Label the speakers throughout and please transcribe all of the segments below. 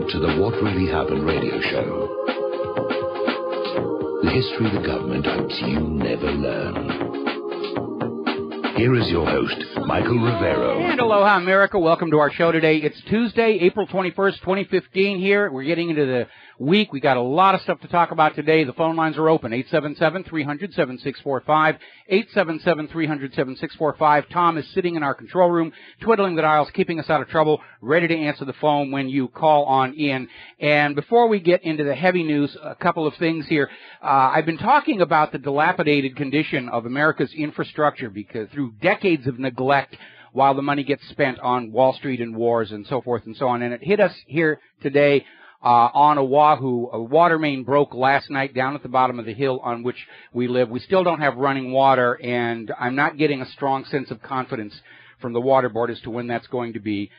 Speaker 1: to the What Really Happened radio show. The history of the government hopes you never learn. Here is your host, Michael Rivero.
Speaker 2: And aloha, America. Welcome to our show today. It's Tuesday, April 21st, 2015 here. We're getting into the week. We got a lot of stuff to talk about today. The phone lines are open, 877-300-7645, 877-300-7645. Tom is sitting in our control room, twiddling the dials, keeping us out of trouble, ready to answer the phone when you call on in. And before we get into the heavy news, a couple of things here. I've been talking about the dilapidated condition of America's infrastructure because through decades of neglect while the money gets spent on Wall Street and wars and so forth and so on. And it hit us here today on Oahu. A water main broke last night down at the bottom of the hill on which we live. We still don't have running water, and I'm not getting a strong sense of confidence from the water board as to when that's going to be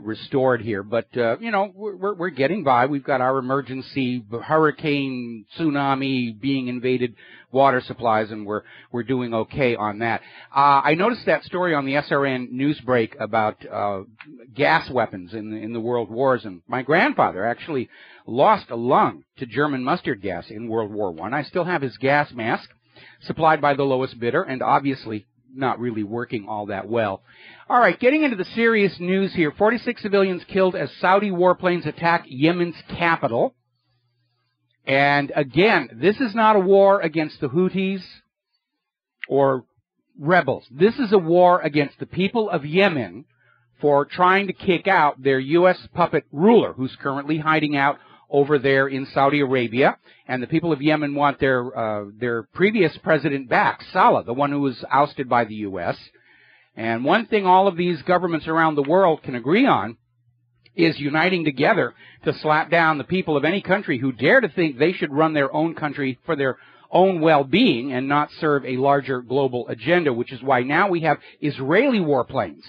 Speaker 2: restored here. But, you know, we're getting by. We've got our emergency hurricane, tsunami being invaded water supplies, and we're doing okay on that. I noticed that story on the SRN news break about gas weapons in the world wars, and my grandfather actually lost a lung to German mustard gas in World War I. I still have his gas mask supplied by the lowest bidder, and obviously not really working all that well. All right, getting into the serious news here. 46 civilians killed as Saudi warplanes attack Yemen's capital. And again, this is not a war against the Houthis or rebels. This is a war against the people of Yemen for trying to kick out their U.S. puppet ruler, who's currently hiding out over there in Saudi Arabia. And the people of Yemen want their previous president back, Saleh, the one who was ousted by the U.S. And one thing all of these governments around the world can agree on is uniting together to slap down the people of any country who dare to think they should run their own country for their own well-being and not serve a larger global agenda, which is why now we have Israeli warplanes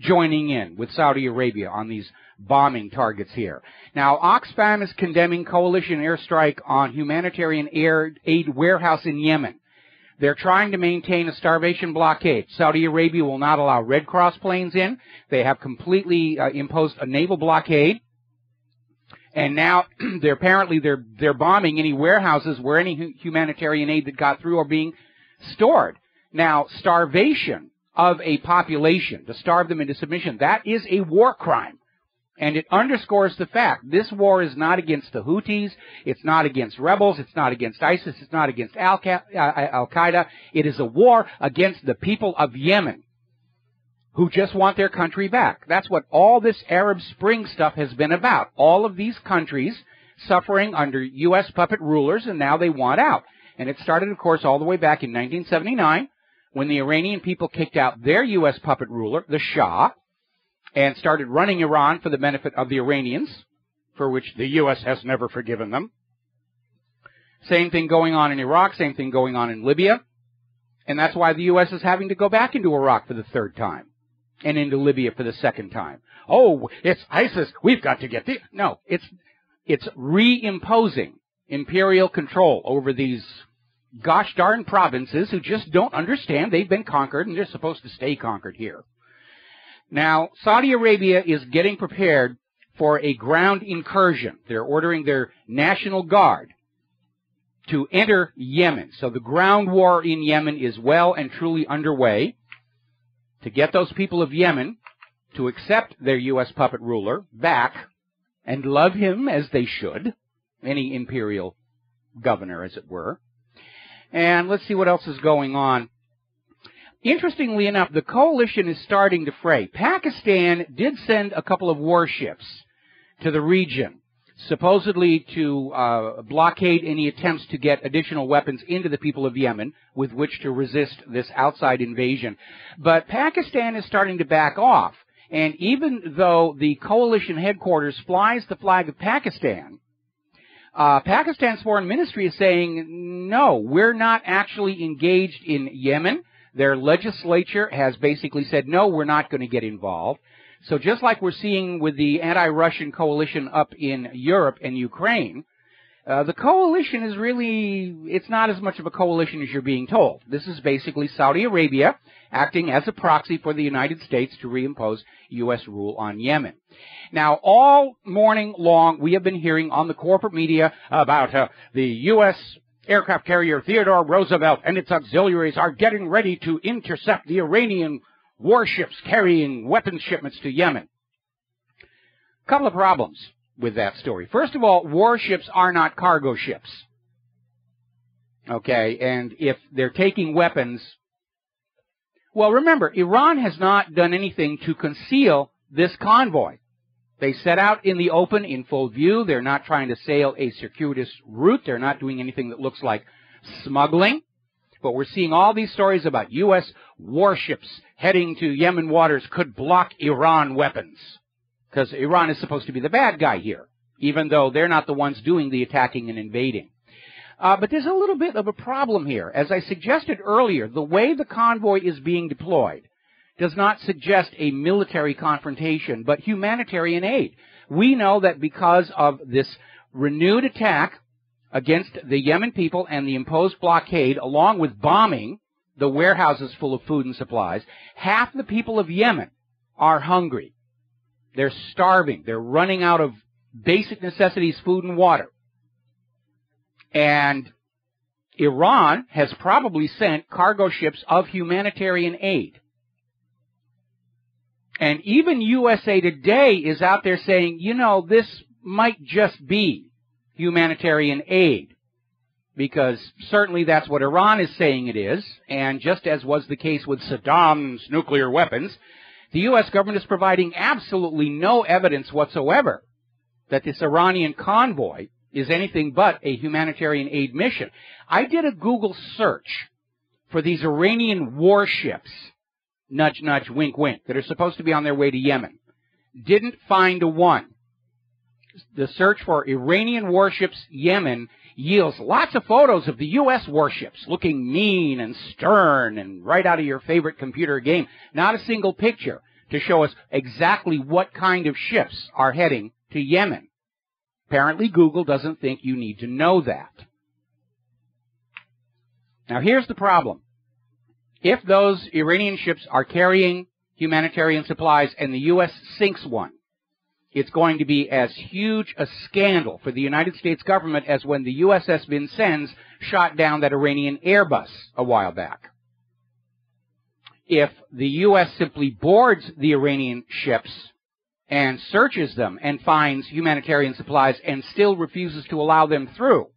Speaker 2: joining in with Saudi Arabia on these bombing targets here. Now, Oxfam is condemning coalition airstrike on humanitarian aid warehouse in Yemen. They're trying to maintain a starvation blockade. Saudi Arabia will not allow Red Cross planes in. They have completely imposed a naval blockade. And now they're bombing any warehouses where any humanitarian aid that got through are being stored. Now, starvation of a population, to starve them into submission, that is a war crime. And it underscores the fact this war is not against the Houthis, it's not against rebels, it's not against ISIS, it's not against Al-Qaeda. It is a war against the people of Yemen who just want their country back. That's what all this Arab Spring stuff has been about. All of these countries suffering under U.S. puppet rulers, and now they want out. And it started, of course, all the way back in 1979 when the Iranian people kicked out their U.S. puppet ruler, the Shah, and started running Iran for the benefit of the Iranians, for which the U.S. has never forgiven them. Same thing going on in Iraq, same thing going on in Libya. And that's why the U.S. is having to go back into Iraq for the third time, and into Libya for the second time. Oh, it's ISIS, we've got to get the... No, it's reimposing imperial control over these gosh darn provinces who just don't understand they've been conquered and they're supposed to stay conquered here. Now, Saudi Arabia is getting prepared for a ground incursion. They're ordering their National Guard to enter Yemen. So the ground war in Yemen is well and truly underway to get those people of Yemen to accept their U.S. puppet ruler back and love him as they should, any imperial governor, as it were. And let's see what else is going on. Interestingly enough, the coalition is starting to fray. Pakistan did send a couple of warships to the region, supposedly to blockade any attempts to get additional weapons into the people of Yemen with which to resist this outside invasion. But Pakistan is starting to back off. And even though the coalition headquarters flies the flag of Pakistan, Pakistan's foreign ministry is saying, no, we're not actually engaged in Yemen. Their legislature has basically said, no, we're not going to get involved. So just like we're seeing with the anti-Russian coalition up in Europe and Ukraine, The coalition is really, it's not as much of a coalition as you're being told. This is basically Saudi Arabia acting as a proxy for the United States to reimpose U.S. rule on Yemen. Now, all morning long, we have been hearing on the corporate media about the U.S. aircraft carrier Theodore Roosevelt and its auxiliaries are getting ready to intercept the Iranian warships carrying weapons shipments to Yemen. A couple of problems with that story. First of all, warships are not cargo ships. Okay, and if they're taking weapons, well, remember, Iran has not done anything to conceal this convoy. They set out in the open, in full view. They're not trying to sail a circuitous route. They're not doing anything that looks like smuggling. But we're seeing all these stories about U.S. warships heading to Yemen waters could block Iran weapons. Because Iran is supposed to be the bad guy here, even though they're not the ones doing the attacking and invading. But there's a little bit of a problem here. As I suggested earlier, the way the convoy is being deployed does not suggest a military confrontation, but humanitarian aid. We know that because of this renewed attack against the Yemen people and the imposed blockade, along with bombing the warehouses full of food and supplies, half the people of Yemen are hungry. They're starving. They're running out of basic necessities, food and water. And Iran has probably sent cargo ships of humanitarian aid. And even USA Today is out there saying, you know, this might just be humanitarian aid. Because certainly that's what Iran is saying it is. And just as was the case with Saddam's nuclear weapons, the U.S. government is providing absolutely no evidence whatsoever that this Iranian convoy is anything but a humanitarian aid mission. I did a Google search for these Iranian warships, nudge, nudge, wink, wink, that are supposed to be on their way to Yemen. Didn't find a one. The search for Iranian warships Yemen yields lots of photos of the U.S. warships looking mean and stern and right out of your favorite computer game. Not a single picture to show us exactly what kind of ships are heading to Yemen. Apparently, Google doesn't think you need to know that. Now, here's the problem. If those Iranian ships are carrying humanitarian supplies and the U.S. sinks one, it's going to be as huge a scandal for the United States government as when the USS Vincent shot down that Iranian Airbus a while back. If the U.S. simply boards the Iranian ships and searches them and finds humanitarian supplies and still refuses to allow them through,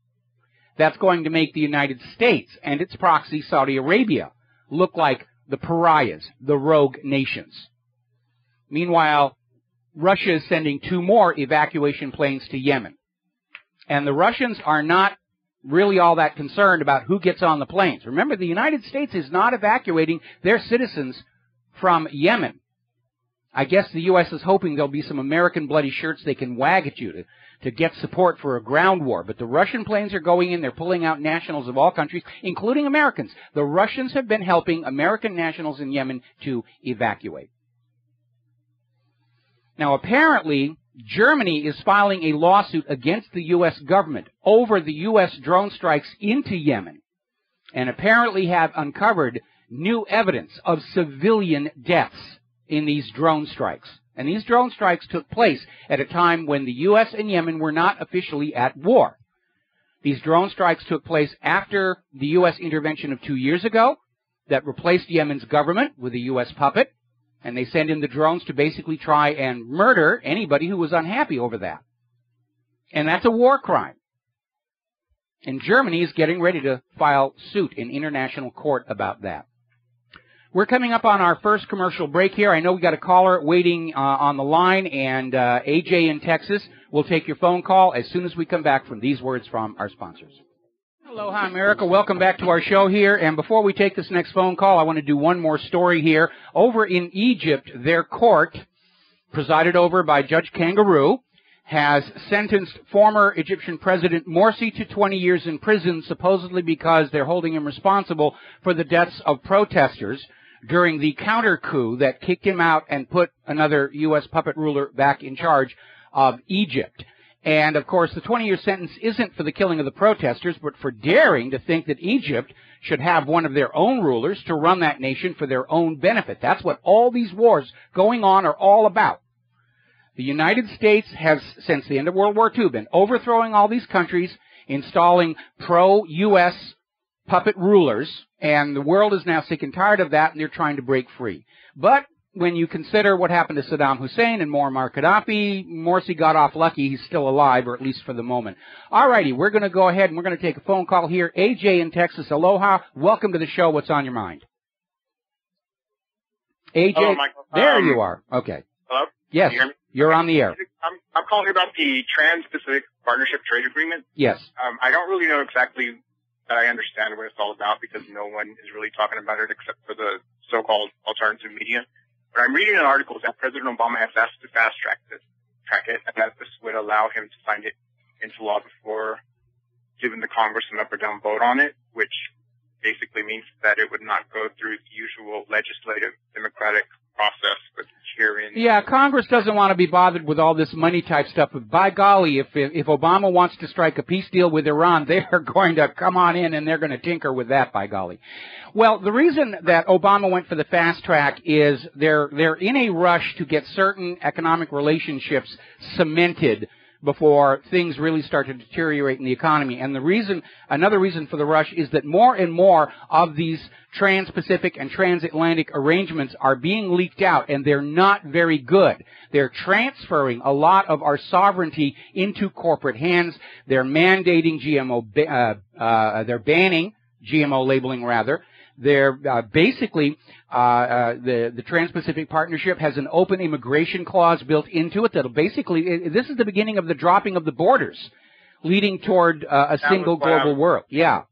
Speaker 2: that's going to make the United States and its proxy Saudi Arabia look like the pariahs, the rogue nations. Meanwhile, Russia is sending 2 more evacuation planes to Yemen. And the Russians are not really all that concerned about who gets on the planes. Remember, the United States is not evacuating their citizens from Yemen. I guess the U.S. is hoping there'll be some American bloody shirts they can wag at you to get support for a ground war. But the Russian planes are going in. They're pulling out nationals of all countries, including Americans. The Russians have been helping American nationals in Yemen to evacuate. Now, apparently, Germany is filing a lawsuit against the U.S. government over the U.S. drone strikes into Yemen, and apparently have uncovered new evidence of civilian deaths in these drone strikes. And these drone strikes took place at a time when the U.S. and Yemen were not officially at war. These drone strikes took place after the U.S. intervention of 2 years ago that replaced Yemen's government with a U.S. puppet. And they sent in the drones to basically try and murder anybody who was unhappy over that. And that's a war crime. And Germany is getting ready to file suit in international court about that. We're coming up on our first commercial break here. I know we got a caller waiting on the line, and AJ in Texas will take your phone call as soon as we come back from these words from our sponsors. Aloha, America. Welcome back to our show here. And before we take this next phone call, I want to do one more story here. Over in Egypt, their court, presided over by Judge Kangaroo, has sentenced former Egyptian President Morsi to 20 years in prison, supposedly because they're holding him responsible for the deaths of protesters during the counter-coup that kicked him out and put another U.S. puppet ruler back in charge of Egypt. And, of course, the 20-year sentence isn't for the killing of the protesters, but for daring to think that Egypt should have one of their own rulers to run that nation for their own benefit. That's what all these wars going on are all about. The United States has, since the end of World War II, been overthrowing all these countries, installing pro-U.S. puppet rulers, and the world is now sick and tired of that, and they're trying to break free. But when you consider what happened to Saddam Hussein and Muammar Gaddafi, Morsi got off lucky. He's still alive, or at least for the moment. All righty, we're going to go ahead and we're going to take a phone call here. AJ in Texas, aloha. Welcome to the show. What's on your mind? AJ,
Speaker 3: hello, Michael.
Speaker 2: There you are. Okay.
Speaker 3: Hello?
Speaker 2: Yes,
Speaker 3: Can you hear me?
Speaker 2: you're on the air.
Speaker 3: I'm calling about the Trans-Pacific Partnership Trade Agreement.
Speaker 2: Yes.
Speaker 3: I don't really know exactly that I understand what it's all about because no one is really talking about it except for the so-called alternative media. But I'm reading an article that President Obama has asked to fast-track it, and that this would allow him to sign it into law before giving the Congress an up or down vote on it, which basically means that it would not go through the usual legislative democratic process with hearings.
Speaker 2: Yeah, Congress doesn't want to be bothered with all this money type stuff, but by golly, if Obama wants to strike a peace deal with Iran, they're going to come on in and they're going to tinker with that, by golly. Well, the reason that Obama went for the fast track is they're in a rush to get certain economic relationships cemented before things really start to deteriorate in the economy. And another reason for the rush is that more and more of these trans-Pacific and transatlantic arrangements are being leaked out, and they're not very good. They're transferring a lot of our sovereignty into corporate hands. They're mandating they're banning GMO labeling, rather. They're basically, the Trans-Pacific Partnership has an open immigration clause built into it that'll basically, this is the beginning of the dropping of the borders, leading toward a single global world. Yeah.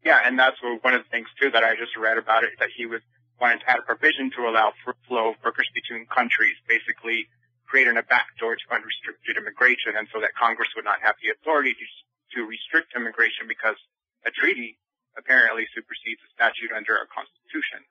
Speaker 3: Yeah, and that's one of the things, too, that I just read about it, that he was wanting to add a provision to allow for flow of workers between countries, basically creating a backdoor to unrestricted immigration, and so that Congress would not have the authority to restrict immigration because a treaty apparently supersedes a statute under our Constitution.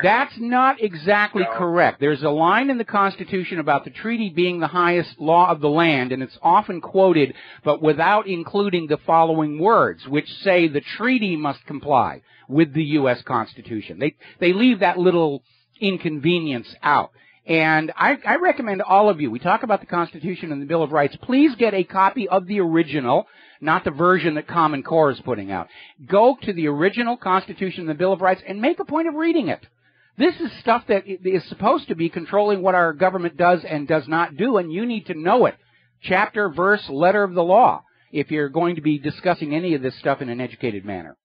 Speaker 2: That's not exactly correct. There's a line in the Constitution about the treaty being the highest law of the land, and it's often quoted, but without including the following words, which say the treaty must comply with the U.S. Constitution. They leave that little inconvenience out. And I recommend all of you, we talk about the Constitution and the Bill of Rights, please get a copy of the original, not the version that Common Core is putting out. Go to the original Constitution and the Bill of Rights and make a point of reading it. This is stuff that is supposed to be controlling what our government does and does not do, and you need to know it. Chapter, verse, letter of the law, if you're going to be discussing any of this stuff in an educated manner.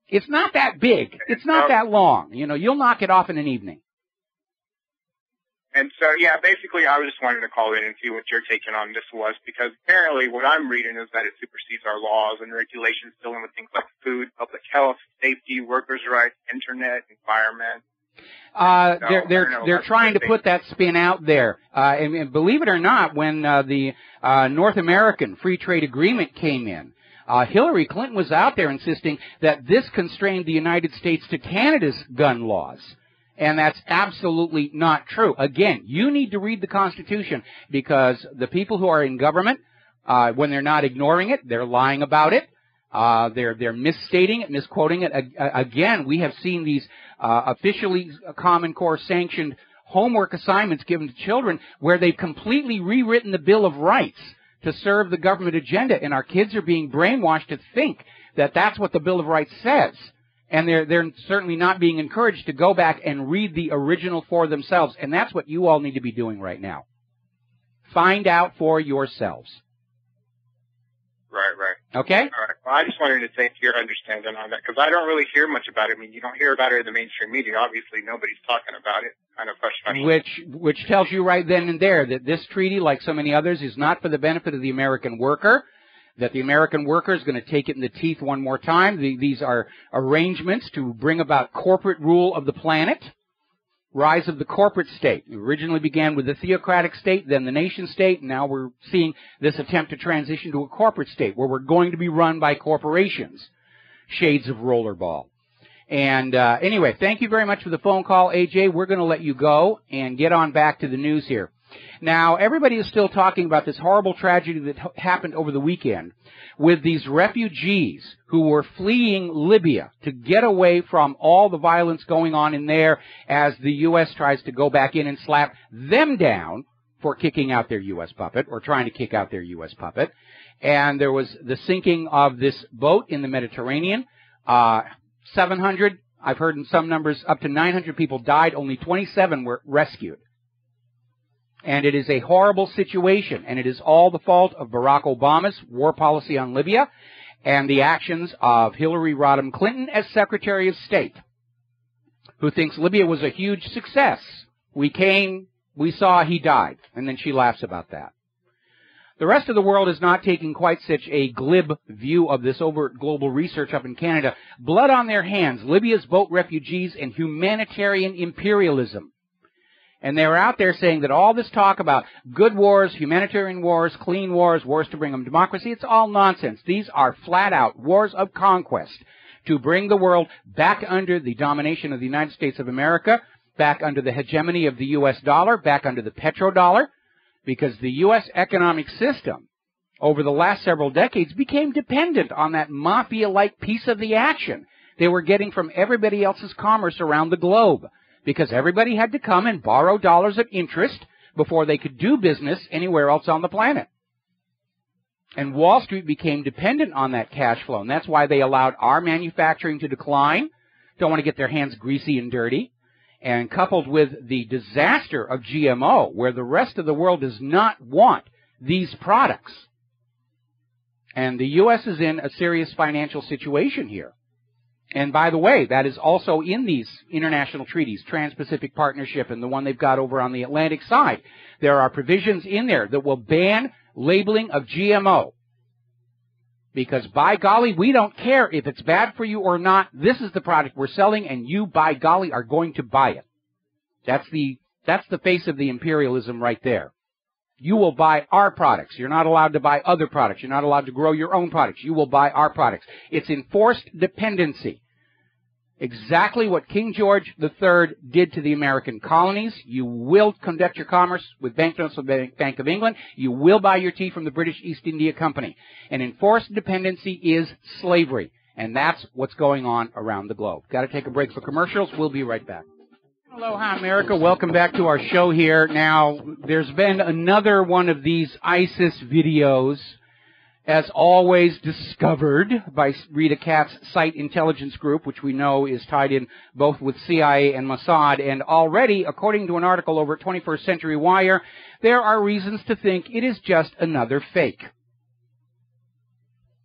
Speaker 2: It's not that big. It's not that long. You know, you'll knock it off in an evening.
Speaker 3: And so, yeah, basically I was just wanting to call in and see what your take on this was, because apparently what I'm reading is that it supersedes our laws and regulations dealing with things like food, public health, safety, workers' rights, internet, environment.
Speaker 2: They're trying to put that spin out there. And believe it or not, when the North American Free Trade Agreement came in, Hillary Clinton was out there insisting that this constrained the United States to Canada's gun laws. And that's absolutely not true. Again, you need to read the Constitution, because the people who are in government, when they're not ignoring it, they're lying about it. They're misstating it, misquoting it. Again, we have seen these officially Common Core sanctioned homework assignments given to children where they've completely rewritten the Bill of Rights to serve the government agenda, and our kids are being brainwashed to think that that's what the Bill of Rights says. And they're certainly not being encouraged to go back and read the original for themselves. And that's what you all need to be doing right now. Find out for yourselves.
Speaker 3: Right.
Speaker 2: Okay?
Speaker 3: All right. Well, I just wanted to take your understanding on that, because I don't really hear much about it. I mean, you don't hear about it in the mainstream media. Obviously, nobody's talking about it. Kind of frustrating.
Speaker 2: Which tells you right then and there that this treaty, like so many others, is not for the benefit of the American worker, that the American worker is going to take it in the teeth one more time. These are arrangements to bring about corporate rule of the planet, rise of the corporate state. It originally began with the theocratic state, then the nation state, and now we're seeing this attempt to transition to a corporate state where we're going to be run by corporations. Shades of rollerball. And anyway, thank you very much for the phone call, AJ. We're going to let you go and get on back to the news here. Now, everybody is still talking about this horrible tragedy that happened over the weekend with these refugees who were fleeing Libya to get away from all the violence going on in there as the U.S. tries to go back in and slap them down for kicking out their U.S. puppet or trying to kick out their U.S. puppet. And there was the sinking of this boat in the Mediterranean. 700, I've heard in some numbers, up to 900 people died. Only 27 were rescued. And it is a horrible situation, and it is all the fault of Barack Obama's war policy on Libya and the actions of Hillary Rodham Clinton as Secretary of State, who thinks Libya was a huge success. We came, we saw, he died, and then she laughs about that. The rest of the world is not taking quite such a glib view of this over global research up in Canada. Blood on their hands, Libya's boat refugees, and humanitarian imperialism. And they were out there saying that all this talk about good wars, humanitarian wars, clean wars, wars to bring them democracy, it's all nonsense. These are flat-out wars of conquest to bring the world back under the domination of the United States of America, back under the hegemony of the U.S. dollar, back under the petrodollar, because the U.S. economic system over the last several decades became dependent on that mafia-like piece of the action they were getting from everybody else's commerce around the globe, because everybody had to come and borrow dollars at interest before they could do business anywhere else on the planet. And Wall Street became dependent on that cash flow, and that's why they allowed our manufacturing to decline. Don't want to get their hands greasy and dirty. And coupled with the disaster of GMO, where the rest of the world does not want these products. And the U.S. is in a serious financial situation here. And by the way, that is also in these international treaties, Trans-Pacific Partnership and the one they've got over on the Atlantic side. There are provisions in there that will ban labeling of GMO. Because by golly, we don't care if it's bad for you or not. This is the product we're selling, and you, by golly, are going to buy it. That's the face of the imperialism right there. You will buy our products. You're not allowed to buy other products. You're not allowed to grow your own products. You will buy our products. It's enforced dependency. Exactly what King George III did to the American colonies. You will conduct your commerce with banknotes of the Bank of England. You will buy your tea from the British East India Company. And enforced dependency is slavery. And that's what's going on around the globe. Got to take a break for commercials. We'll be right back. Aloha, America. Welcome back to our show here. Now, there's been another one of these ISIS videos, as always discovered by Rita Katz's Site Intelligence Group, which we know is tied in both with CIA and Mossad. And already, according to an article over at 21st Century Wire, there are reasons to think it is just another fake.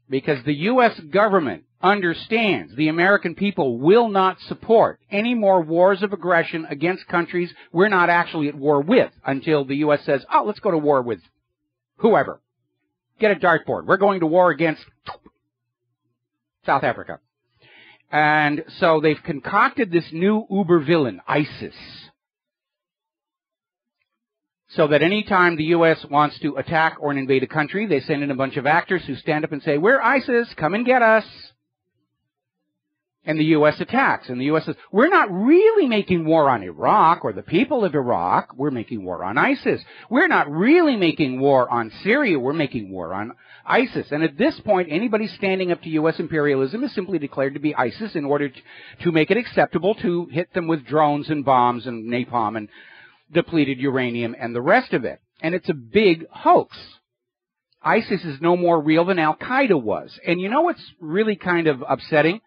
Speaker 2: Because the U.S. government understands the American people will not support any more wars of aggression against countries we're not actually at war with until the U.S. says, oh, let's go to war with whoever. Get a dartboard. We're going to war against South Africa. And so they've concocted this new uber villain, ISIS, so that any time the U.S. wants to attack or invade a country, they send in a bunch of actors who stand up and say, we're ISIS, come and get us. And the U.S. attacks. And the U.S. says, we're not really making war on Iraq or the people of Iraq. We're making war on ISIS. We're not really making war on Syria. We're making war on ISIS. And at this point, anybody standing up to U.S. imperialism is simply declared to be ISIS in order to make it acceptable to hit them with drones and bombs and napalm and depleted uranium and the rest of it. And it's a big hoax. ISIS is no more real than Al-Qaeda was. And you know what's really kind of upsetting?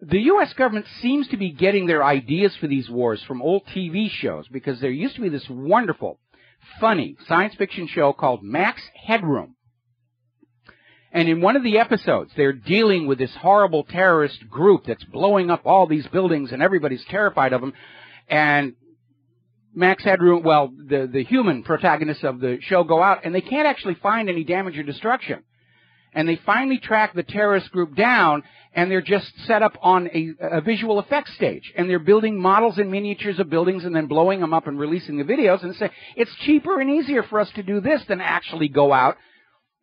Speaker 2: The U.S. government seems to be getting their ideas for these wars from old TV shows, because there used to be this wonderful, funny science fiction show called Max Headroom. And in one of the episodes, they're dealing with this horrible terrorist group that's blowing up all these buildings, and everybody's terrified of them. And Max Headroom, well, the human protagonists of the show go out, and they can't actually find any damage or destruction. And they finally track the terrorist group down, and they're just set up on a visual effects stage. And they're building models and miniatures of buildings and then blowing them up and releasing the videos and say, it's cheaper and easier for us to do this than actually go out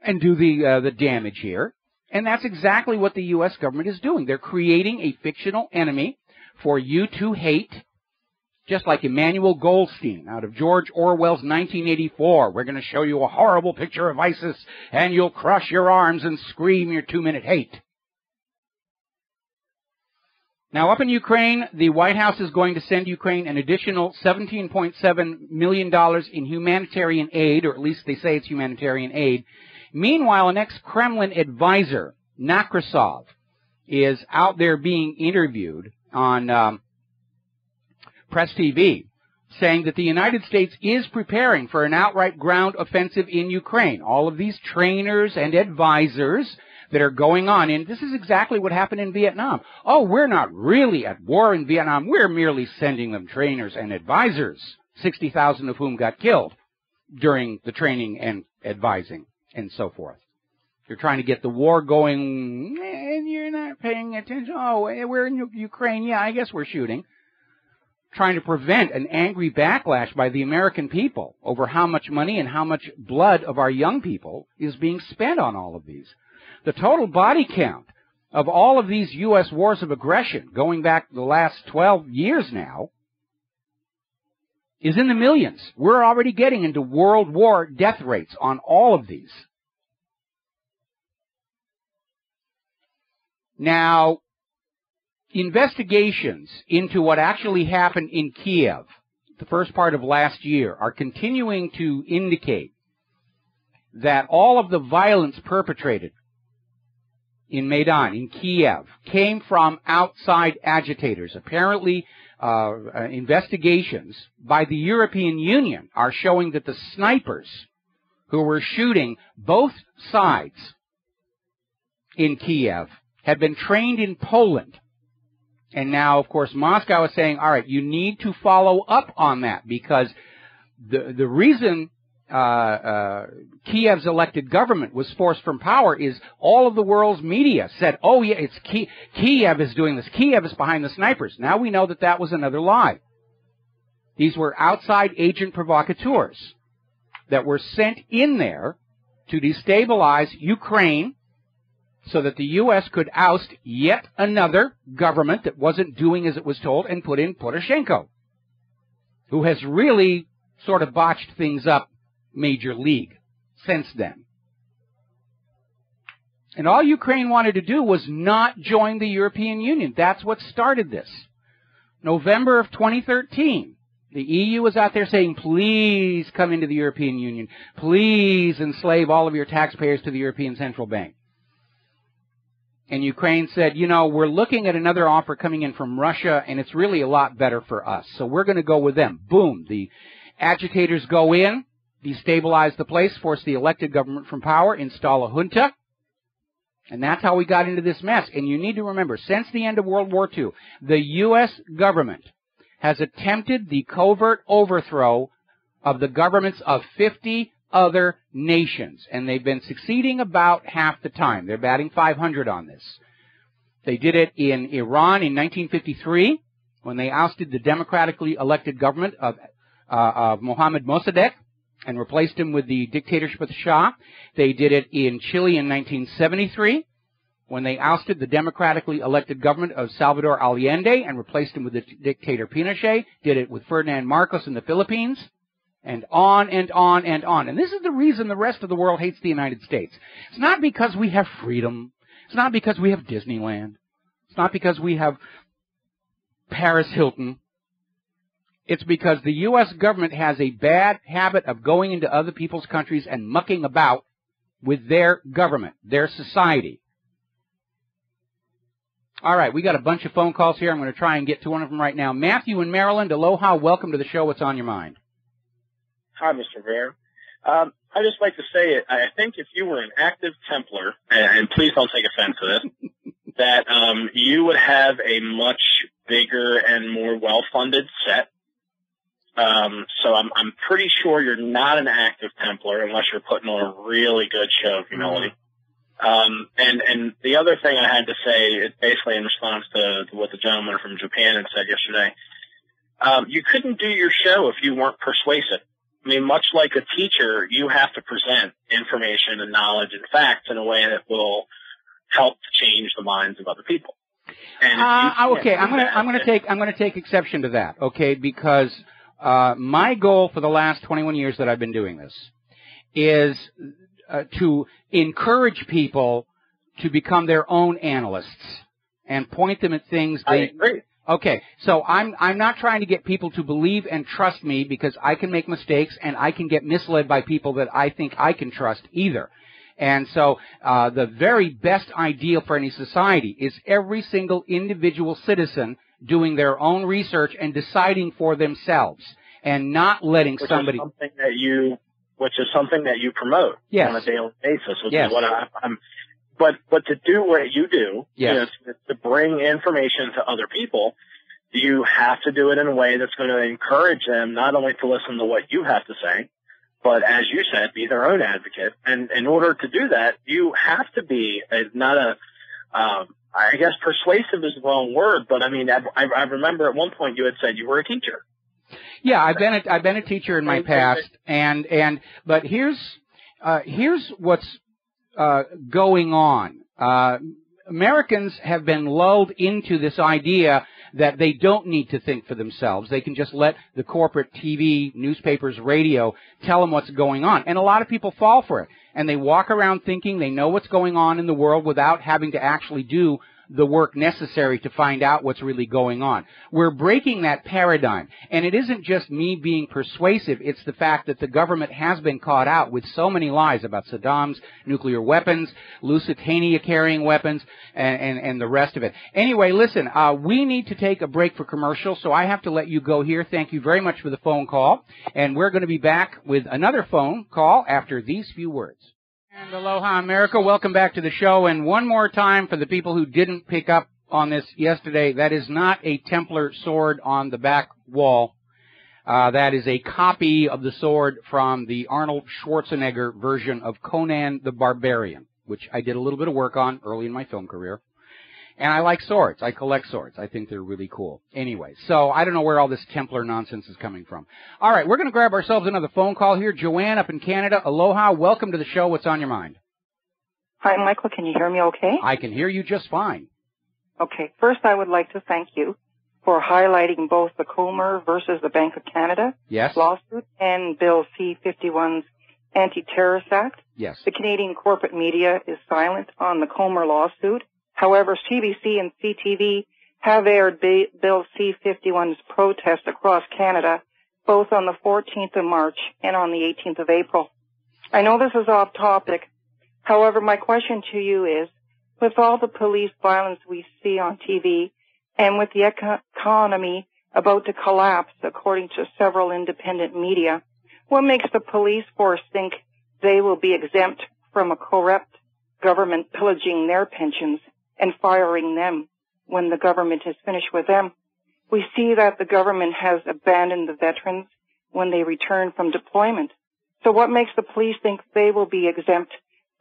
Speaker 2: and do the damage here. And that's exactly what the U.S. government is doing. They're creating a fictional enemy for you to hate Just like Emmanuel Goldstein out of George Orwell's 1984. We're going to show you a horrible picture of ISIS, and you'll crush your arms and scream your 2-minute hate. Now, up in Ukraine, the White House is going to send Ukraine an additional $17.7 million in humanitarian aid, or at least they say it's humanitarian aid. Meanwhile, an ex-Kremlin advisor, Nekrasov, is out there being interviewed on Press TV, saying that the United States is preparing for an outright ground offensive in Ukraine. All of these trainers and advisors that are going on, and this is exactly what happened in Vietnam. Oh, we're not really at war in Vietnam. We're merely sending them trainers and advisors, 60,000 of whom got killed during the training and advising and so forth. You're trying to get the war going, and you're not paying attention. Oh, we're in Ukraine. Yeah, I guess we're shooting. Trying to prevent an angry backlash by the American people over how much money and how much blood of our young people is being spent on all of these. The total body count of all of these U.S. wars of aggression, going back the last 12 years now, is in the millions. We're already getting into World War death rates on all of these. Now, investigations into what actually happened in Kiev, the first part of last year, are continuing to indicate that all of the violence perpetrated in Maidan, in Kiev, came from outside agitators. Apparently, investigations by the European Union are showing that the snipers who were shooting both sides in Kiev had been trained in Poland. And now, of course, Moscow is saying, all right, you need to follow up on that, because the reason Kiev's elected government was forced from power is all of the world's media said, oh, yeah, it's Kiev is doing this. Kiev is behind the snipers. Now we know that that was another lie. These were outside agent provocateurs that were sent in there to destabilize Ukraine so that the U.S. could oust yet another government that wasn't doing as it was told and put in Poroshenko, who has really sort of botched things up major league since then. And all Ukraine wanted to do was not join the European Union. That's what started this. November of 2013, the EU was out there saying, please come into the European Union. Please enslave all of your taxpayers to the European Central Bank. And Ukraine said, you know, we're looking at another offer coming in from Russia, and it's really a lot better for us. So we're going to go with them. Boom. The agitators go in, destabilize the place, force the elected government from power, install a junta. And that's how we got into this mess. And you need to remember, since the end of World War II, the U.S. government has attempted the covert overthrow of the governments of 50 other nations, and they've been succeeding about half the time. They're batting 500 on this. They did it in Iran in 1953 when they ousted the democratically elected government of Mohammad Mossadegh and replaced him with the dictatorship of the Shah. They did it in Chile in 1973 when they ousted the democratically elected government of Salvador Allende and replaced him with the dictator Pinochet. Did it with Ferdinand Marcos in the Philippines. And on and on and on. And this is the reason the rest of the world hates the United States. It's not because we have freedom. It's not because we have Disneyland. It's not because we have Paris Hilton. It's because the U.S. government has a bad habit of going into other people's countries and mucking about with their government, their society. All right, we got a bunch of phone calls here. I'm going to try and get to one of them right now. Matthew in Maryland, aloha. Welcome to the show. What's on your mind?
Speaker 4: Hi, Mr. Rivero. I just like to say, I think if you were an active Templar, and please don't take offense to this, that you would have a much bigger and more well-funded set. So I'm pretty sure you're not an active Templar unless you're putting on a really good show of humility. And the other thing I had to say is basically in response to what the gentleman from Japan had said yesterday. You couldn't do your show if you weren't persuasive. I mean, much like a teacher, you have to present information and knowledge and facts in a way that will help to change the minds of other people. And
Speaker 2: okay, I'm going to take exception to that, okay, because my goal for the last 21 years that I've been doing this is to encourage people to become their own analysts and point them at things
Speaker 4: I agree.
Speaker 2: Okay, so I'm not trying to get people to believe and trust me, because I can make mistakes and I can get misled by people that I think I can trust either. And so the very best ideal for any society is every single individual citizen doing their own research and deciding for themselves, and not letting somebody.
Speaker 4: Which is something that you promote
Speaker 2: yes.
Speaker 4: on a daily basis, which
Speaker 2: yes.
Speaker 4: is what I'm. But to do what you do,
Speaker 2: yes.
Speaker 4: to bring information to other people, you have to do it in a way that's going to encourage them not only to listen to what you have to say, but as you said, be their own advocate. And in order to do that, you have to be I guess persuasive is the wrong word, but I mean, I remember at one point you had said you were a teacher.
Speaker 2: Yeah, I've been a teacher in my past, but here's what's going on. Americans have been lulled into this idea that they don't need to think for themselves. They can just let the corporate TV, newspapers, radio tell them what's going on. And a lot of people fall for it. And they walk around thinking they know what's going on in the world without having to actually do the work necessary to find out what's really going on. We're breaking that paradigm. And it isn't just me being persuasive. It's the fact that the government has been caught out with so many lies about Saddam's nuclear weapons, Lusitania-carrying weapons, and the rest of it. Anyway, listen, we need to take a break for commercial, so I have to let you go here. Thank you very much for the phone call. And we're going to be back with another phone call after these few words. And aloha, America. Welcome back to the show. And one more time for the people who didn't pick up on this yesterday, that is not a Templar sword on the back wall. That is a copy of the sword from the Arnold Schwarzenegger version of Conan the Barbarian, which I did a little bit of work on early in my film career. And I like swords. I collect swords. I think they're really cool. Anyway, so I don't know where all this Templar nonsense is coming from. All right, we're going to grab ourselves another phone call here. Joanne up in Canada. Aloha. Welcome to the show. What's on your mind?
Speaker 5: Hi, Michael. Can you hear me okay?
Speaker 2: I can hear you just fine.
Speaker 5: Okay. First, I would like to thank you for highlighting both the Comer versus the Bank of Canada lawsuit and Bill C-51's Anti-Terrorist Act.
Speaker 2: Yes.
Speaker 5: The Canadian corporate media is silent on the Comer lawsuit. However, CBC and CTV have aired Bill C-51's protest across Canada, both on the 14th of March and on the 18th of April. I know this is off topic. However, my question to you is, with all the police violence we see on TV and with the economy about to collapse, according to several independent media, what makes the police force think they will be exempt from a corrupt government pillaging their pensions and firing them when the government is finished with them? We see that the government has abandoned the veterans when they return from deployment. So what makes the police think they will be exempt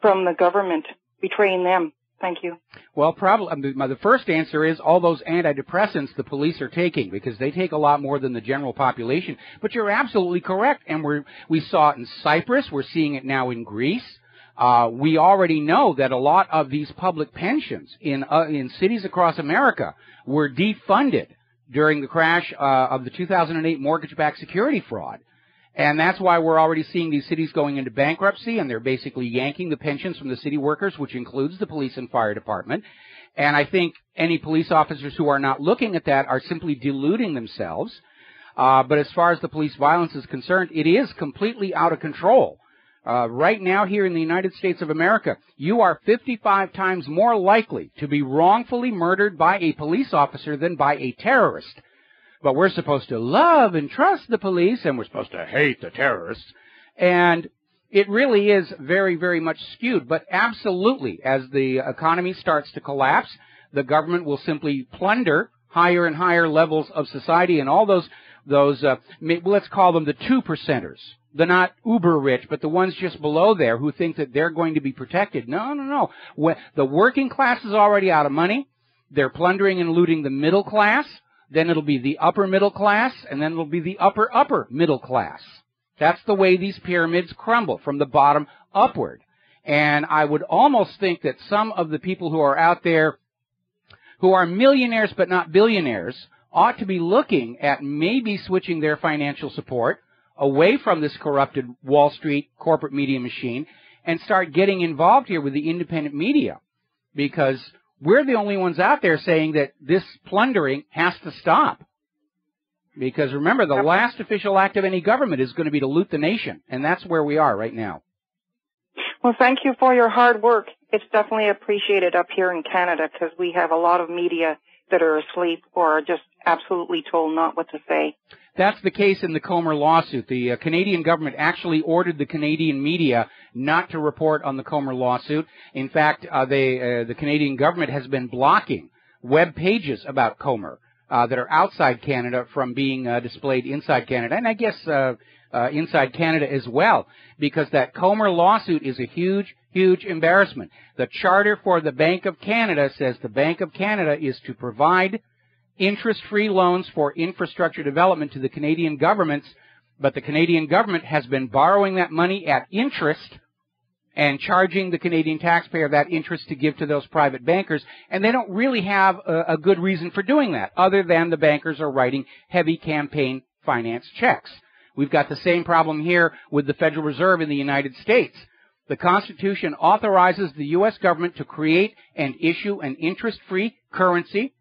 Speaker 5: from the government betraying them? Thank you. Well,
Speaker 2: probably the first answer is all those antidepressants the police are taking, because they take a lot more than the general population. But you're absolutely correct, and we saw it in Cyprus. We're seeing it now in Greece. We already know that a lot of these public pensions in cities across America were defunded during the crash of the 2008 mortgage-backed security fraud. And that's why we're already seeing these cities going into bankruptcy, and they're basically yanking the pensions from the city workers, which includes the police and fire department. And I think any police officers who are not looking at that are simply deluding themselves. But as far as the police violence is concerned, it is completely out of control. Right now here in the United States of America, you are 55 times more likely to be wrongfully murdered by a police officer than by a terrorist. But we're supposed to love and trust the police, and we're supposed to hate the terrorists. And it really is very, very much skewed. But absolutely, as the economy starts to collapse, the government will simply plunder higher and higher levels of society, and all those let's call them the 2%ers. They're not uber rich, but the ones just below there who think that they're going to be protected. No. The working class is already out of money. They're plundering and looting the middle class. Then it'll be the upper middle class, and then it'll be the upper middle class. That's the way these pyramids crumble, from the bottom upward. And I would almost think that some of the people who are out there who are millionaires but not billionaires, ought to be looking at maybe switching their financial support away from this corrupted Wall Street corporate media machine and start getting involved here with the independent media, because we're the only ones out there saying that this plundering has to stop. Because remember, the last official act of any government is going to be to loot the nation, and that's where we are right now.
Speaker 5: Well, thank you for your hard work. It's definitely appreciated up here in Canada, because we have a lot of media that are asleep or are just absolutely told not what to say.
Speaker 2: That's the case in the Comer lawsuit. The Canadian government actually ordered the Canadian media not to report on the Comer lawsuit. In fact, the Canadian government has been blocking web pages about Comer that are outside Canada from being displayed inside Canada, and I guess inside Canada as well, because that Comer lawsuit is a huge, huge embarrassment. The charter for the Bank of Canada says the Bank of Canada is to provide interest-free loans for infrastructure development to the Canadian governments, but the Canadian government has been borrowing that money at interest and charging the Canadian taxpayer that interest to give to those private bankers, and they don't really have a good reason for doing that, other than the bankers are writing heavy campaign finance checks. We've got the same problem here with the Federal Reserve in the United States. The Constitution authorizes the U.S. government to create and issue an interest-free currency,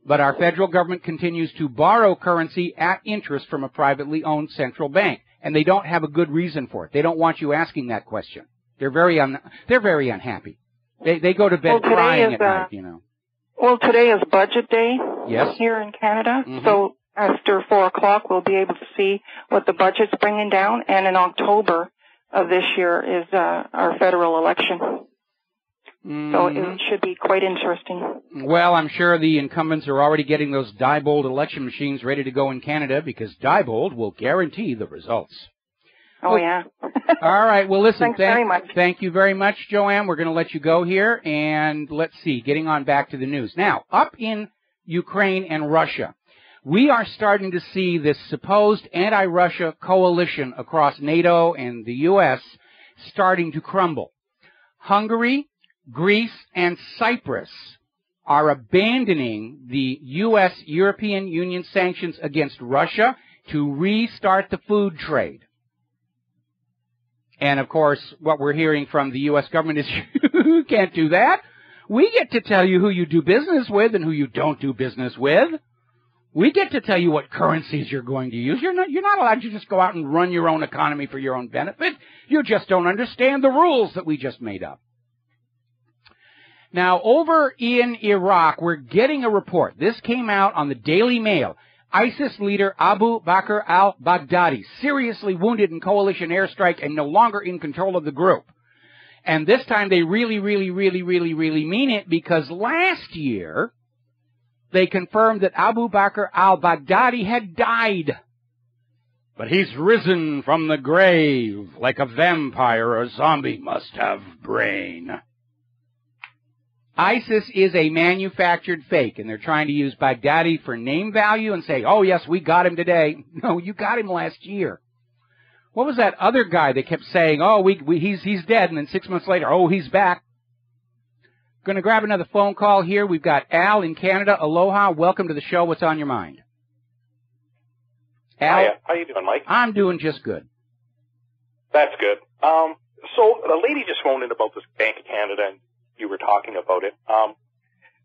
Speaker 2: but our federal government continues to borrow currency at interest from a privately owned central bank, and they don't have a good reason for it. They don't want you asking that question. They're very unhappy. They go to bed crying at night, you know.
Speaker 5: Well, today is budget day.
Speaker 2: Yes.
Speaker 5: Here in Canada, so after 4 o'clock, we'll be able to see what the budget's bringing down, and in October of this year is our federal election. So it should be quite interesting.
Speaker 2: Well, I'm sure the incumbents are already getting those Diebold election machines ready to go in Canada, because Diebold will guarantee the results.
Speaker 5: Oh, yeah.
Speaker 2: All right. Well, listen,
Speaker 5: Thanks very much.
Speaker 2: Thank you very much, Joanne. We're going to let you go here, and let's see, getting on back to the news. Now, up in Ukraine and Russia, we are starting to see this supposed anti-Russia coalition across NATO and the U.S. starting to crumble. Hungary, Greece, and Cyprus are abandoning the U.S. European Union sanctions against Russia to restart the food trade. And, of course, what we're hearing from the U.S. government is, you can't do that. We get to tell you who you do business with and who you don't do business with. We get to tell you what currencies you're going to use. You're not allowed to just go out and run your own economy for your own benefit. You just don't understand the rules that we just made up. Now, over in Iraq, we're getting a report. This came out on the Daily Mail. ISIS leader Abu Bakr al-Baghdadi seriously wounded in coalition airstrike and no longer in control of the group. And this time they really mean it, because last year they confirmed that Abu Bakr al-Baghdadi had died. But he's risen from the grave like a vampire. A zombie must have brain. ISIS is a manufactured fake, and they're trying to use Baghdadi for name value and say, oh, yes, we got him today. No, you got him last year. What was that other guy that kept saying, oh, he's dead, and then 6 months later, oh, he's back? Going to grab another phone call here. We've got Al in Canada. Aloha. Welcome to the show. What's on your mind? Al?
Speaker 6: Hiya. How you doing, Mike?
Speaker 2: I'm doing just good.
Speaker 6: That's good. So the lady just phoned in about this Bank of Canada, and you were talking about it.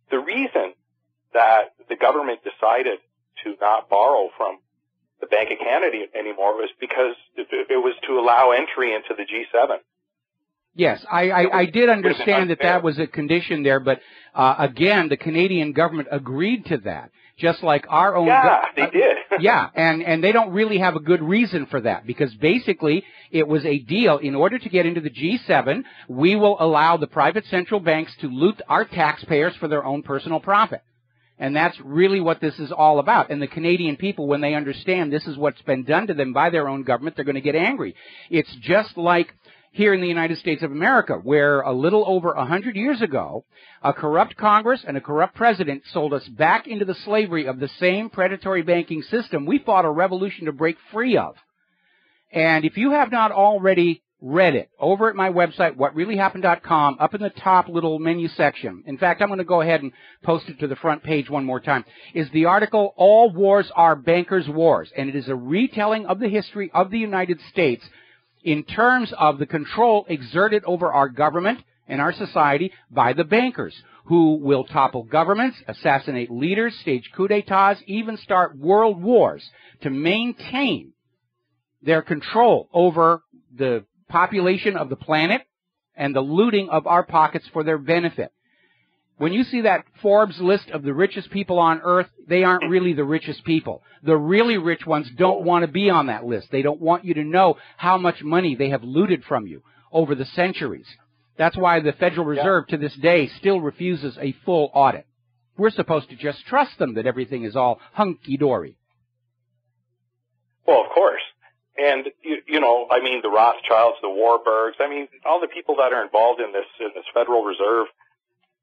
Speaker 6: The reason that the government decided to not borrow from the Bank of Canada anymore was because it was to allow entry into the G7.
Speaker 2: Yes, I did understand that was a condition there, but again, the Canadian government agreed to that, just like our own.
Speaker 6: Yeah, they did.
Speaker 2: Yeah, and they don't really have a good reason for that, because basically it was a deal. In order to get into the G7, we will allow the private central banks to loot our taxpayers for their own personal profit. And that's really what this is all about. And the Canadian people, when they understand this is what's been done to them by their own government, they're going to get angry. It's just like here in the United States of America, where a little over 100 years ago, a corrupt Congress and a corrupt president sold us back into the slavery of the same predatory banking system we fought a revolution to break free of. And if you have not already Reddit, over at my website, whatreallyhappened.com, up in the top little menu section. In fact, I'm going to go ahead and post it to the front page one more time, is the article, All Wars Are Bankers' Wars. And it is a retelling of the history of the United States in terms of the control exerted over our government and our society by the bankers, who will topple governments, assassinate leaders, stage coups d'etats, even start world wars to maintain their control over the population of the planet and the looting of our pockets for their benefit. When you see that Forbes list of the richest people on earth, they aren't really the richest people. The really rich ones don't want to be on that list. They don't want you to know how much money they have looted from you over the centuries. That's why the Federal Reserve to this day still refuses a full audit. We're supposed to just trust them that everything is all hunky-dory.
Speaker 6: Well, of course. And, you know, I mean, the Rothschilds, the Warburgs, I mean, all the people that are involved in this Federal Reserve,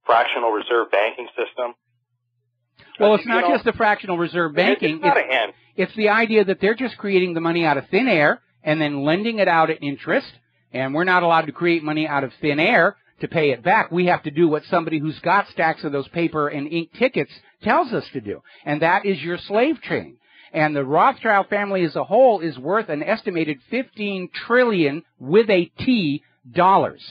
Speaker 6: fractional reserve banking system.
Speaker 2: Well, it's not just the fractional reserve banking. It's the idea that they're just creating the money out of thin air and then lending it out at interest, and we're not allowed to create money out of thin air to pay it back. We have to do what somebody who's got stacks of those paper and ink tickets tells us to do, and that is your slave train. And the Rothschild family as a whole is worth an estimated $15 trillion with a T dollars.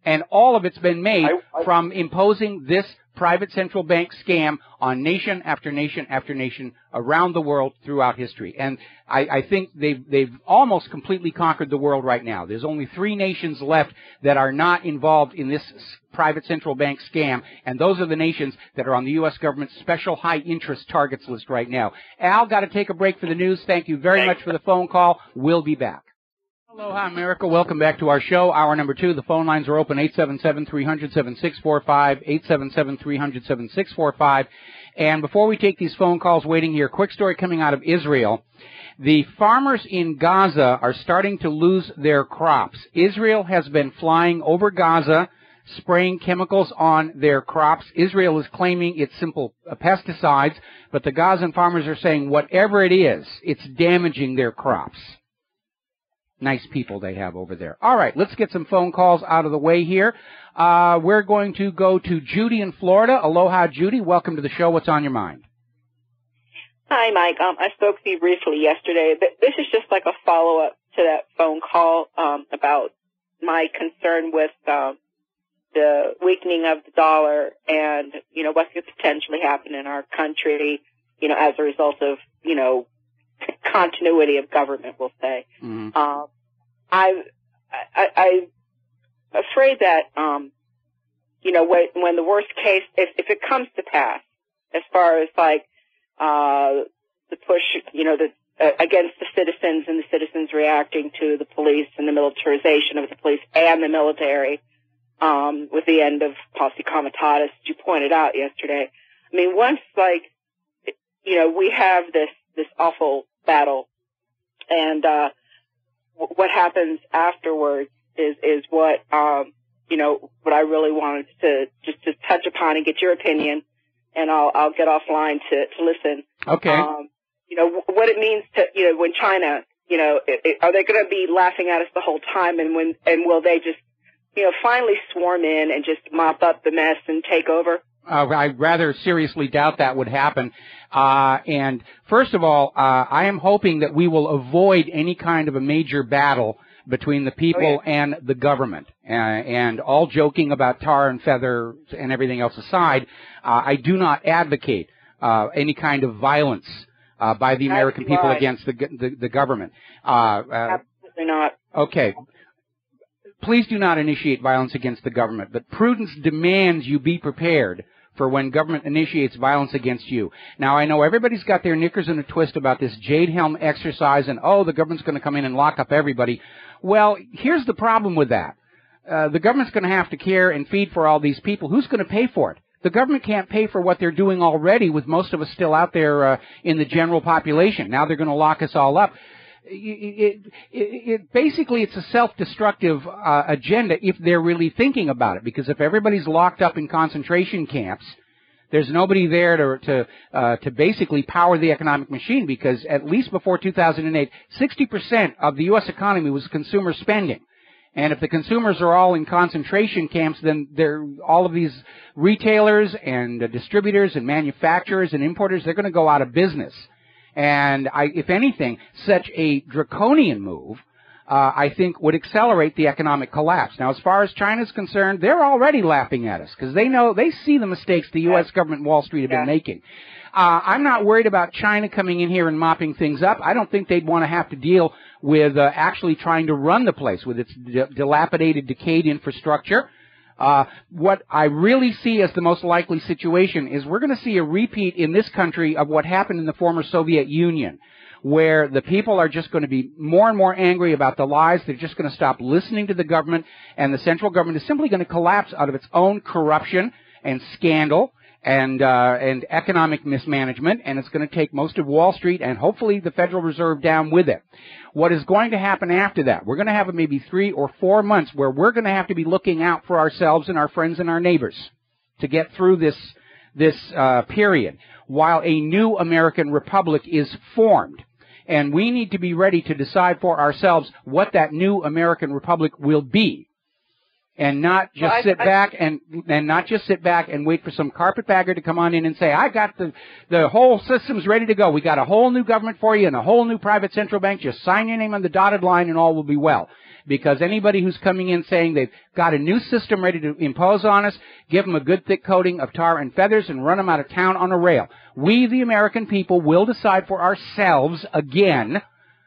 Speaker 2: And all of it's been made from imposing this private central bank scam on nation after nation after nation around the world throughout history. And I think they've almost completely conquered the world right now. There's only 3 nations left that are not involved in this private central bank scam, and those are the nations that are on the U.S. government's special high-interest targets list right now. Al, got to take a break for the news. Thank you very much for the phone call. We'll be back. Aloha, America. Welcome back to our show. Hour number 2. The phone lines are open, 877-300-7645, 877-300-7645. And before we take these phone calls waiting here, quick story coming out of Israel. The farmers in Gaza are starting to lose their crops. Israel has been flying over Gaza, spraying chemicals on their crops. Israel is claiming it's simple pesticides, but the Gazan farmers are saying whatever it is, it's damaging their crops. Nice people they have over there. All right, let's get some phone calls out of the way here. We're going to go to Judy in Florida. Aloha, Judy. Welcome to the show. What's on your mind?
Speaker 7: Hi, Mike. I spoke to you briefly yesterday. This is just like a follow-up to that phone call about my concern with the weakening of the dollar and, you know, what could potentially happen in our country, you know, as a result of, you know, continuity of government, we'll say. Mm-hmm. I'm afraid that, you know, when the worst case, if it comes to pass, as far as like the push, you know, against the citizens and the citizens reacting to the police and the militarization of the police and the military, with the end of posse comitatus, as you pointed out yesterday. I mean, once, like, you know, we have this awful battle, and what happens afterwards is what, you know, what I really wanted to just to touch upon and get your opinion, and I'll get offline to listen.
Speaker 2: Okay.
Speaker 7: You know, what it means to, you know, when China, you know, are they going to be laughing at us the whole time, and will they just, you know, finally swarm in and just mop up the mess and take over?
Speaker 2: I rather seriously doubt that would happen. And first of all, I am hoping that we will avoid any kind of a major battle between the people and the government. And all joking about tar and feather and everything else aside, I do not advocate any kind of violence by the American people against the government.
Speaker 7: Absolutely not.
Speaker 2: Okay. Please do not initiate violence against the government, but prudence demands you be prepared for when government initiates violence against you. Now, I know everybody's got their knickers in a twist about this Jade Helm exercise and, oh, the government's going to come in and lock up everybody. Well, here's the problem with that. The government's going to have to care and feed for all these people. Who's going to pay for it? The government can't pay for what they're doing already, with most of us still out there in the general population. Now they're going to lock us all up. Basically, it's a self-destructive agenda if they're really thinking about it. Because if everybody's locked up in concentration camps, there's nobody there to basically power the economic machine. Because at least before 2008, 60% of the U.S. economy was consumer spending, And if the consumers are all in concentration camps, then all of these retailers and distributors and manufacturers and importers, they're going to go out of business. And if anything, such a draconian move, I think, would accelerate the economic collapse. Now, as far as China's concerned, they're already laughing at us because they see the mistakes the U.S. government and Wall Street have been making. I'm not worried about China coming in here and mopping things up. I don't think they'd want to have to deal with actually trying to run the place with its dilapidated, decayed infrastructure. What I really see as the most likely situation is we're going to see a repeat in this country of what happened in the former Soviet Union, where the people are just going to be more and more angry about the lies. They're just going to stop listening to the government, and the central government is simply going to collapse out of its own corruption and scandal and economic mismanagement, and it's going to take most of Wall Street and hopefully the Federal Reserve down with it. What is going to happen after that? We're going to have maybe 3 or 4 months where we're going to have to be looking out for ourselves and our friends and our neighbors to get through this period while a new American republic is formed. And we need to be ready to decide for ourselves what that new American republic will be. And not just sit back and wait for some carpetbagger to come on in and say, I got the whole system's ready to go. We got a whole new government for you and a whole new private central bank. Just sign your name on the dotted line and all will be well. Because anybody who's coming in saying they've got a new system ready to impose on us, give them a good thick coating of tar and feathers and run them out of town on a rail. We, the American people, will decide for ourselves again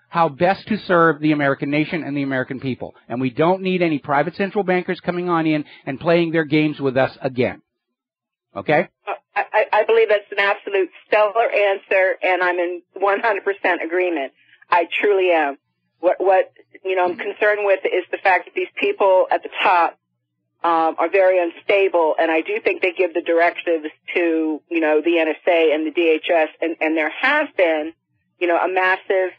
Speaker 2: how best to serve the American nation and the American people. And we don't need any private central bankers coming on in and playing their games with us again. Okay?
Speaker 7: I believe that's an absolute stellar answer, and I'm in 100% agreement. I truly am. What I'm concerned with is the fact that these people at the top are very unstable, and I do think they give the directives to, the NSA and the DHS, and there has been, a massive,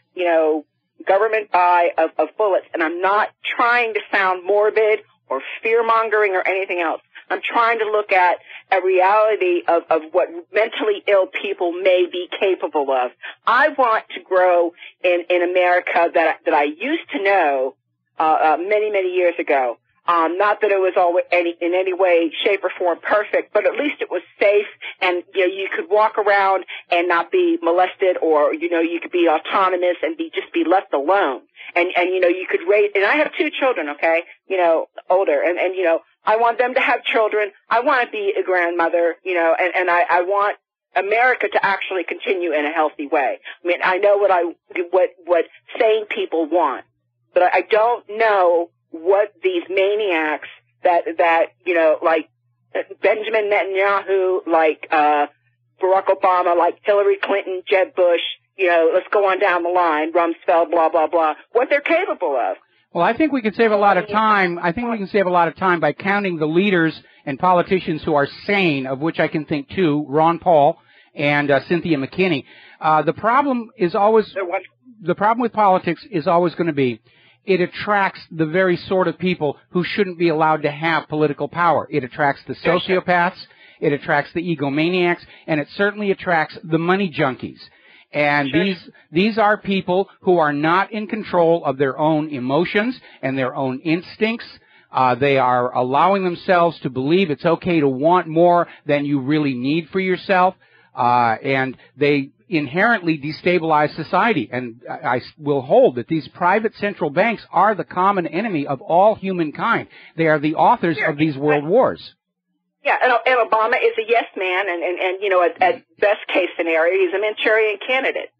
Speaker 7: government buy of bullets, and I'm not trying to sound morbid or fear-mongering or anything else. I'm trying to look at a reality of what mentally ill people may be capable of. I want to grow in America that I used to know many, many years ago. Not that it was in any way, shape, or form perfect, but at least it was safe, and you could walk around and not be molested, or you could be autonomous and just be left alone. And you could raise. And I have 2 children, okay, older, and I want them to have children. I want to be a grandmother, and I want America to actually continue in a healthy way. I mean, I know what sane people want, but I don't know what these maniacs that like Benjamin Netanyahu, like Barack Obama, like Hillary Clinton, Jeb Bush, let's go on down the line, Rumsfeld, blah, blah, blah, what they're capable of.
Speaker 2: Well, I think we can save a lot of time. I think we can save a lot of time by counting the leaders and politicians who are sane, of which I can think 2, Ron Paul and Cynthia McKinney. The problem with politics is always going to be it attracts the very sort of people who shouldn't be allowed to have political power. It attracts the sociopaths, it attracts the egomaniacs, and it certainly attracts the money junkies. And these are people who are not in control of their own emotions and their own instincts. They are allowing themselves to believe it's okay to want more than you really need for yourself, and they inherently destabilize society. And I will hold that these private central banks are the common enemy of all humankind. They are the authors of these world wars.
Speaker 7: Yeah, and Obama is a yes man, and at best case scenario, he's a Manchurian candidate.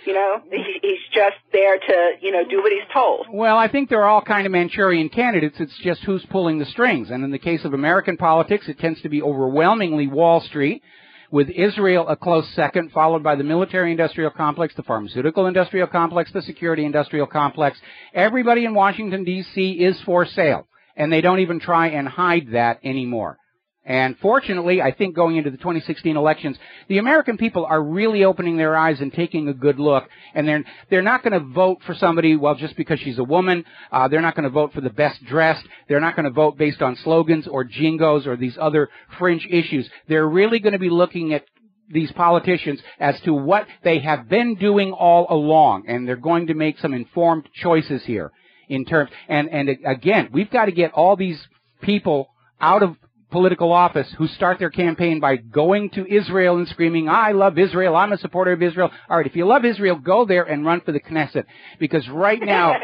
Speaker 7: He's just there to, do what he's told.
Speaker 2: Well, I think they're all kind of Manchurian candidates. It's just who's pulling the strings. And in the case of American politics, it tends to be overwhelmingly Wall Street, with Israel a close second, followed by the military-industrial complex, the pharmaceutical-industrial complex, the security-industrial complex. Everybody in Washington, D.C. is for sale, and they don't even try and hide that anymore. And fortunately, I think going into the 2016 elections, the American people are really opening their eyes and taking a good look. And they're not going to vote for somebody, well, just because she's a woman. They're not going to vote for the best dressed. They're not going to vote based on slogans or jingos or these other fringe issues. They're really going to be looking at these politicians as to what they have been doing all along. And they're going to make some informed choices here. in terms, and again, we've got to get all these people out of political office who start their campaign by going to Israel and screaming, I love Israel, I'm a supporter of Israel. All right, if you love Israel, go there and run for the Knesset. Because right now,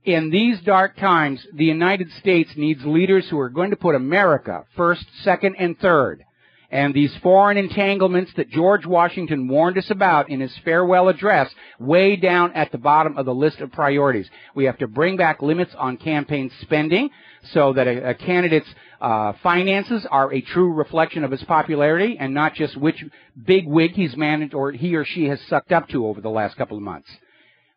Speaker 2: in these dark times, the United States needs leaders who are going to put America first, second, and third. And these foreign entanglements that George Washington warned us about in his farewell address, way down at the bottom of the list of priorities. We have to bring back limits on campaign spending so that a candidate's finances are a true reflection of his popularity and not just which big wig he's managed or he or she has sucked up to over the last couple of months.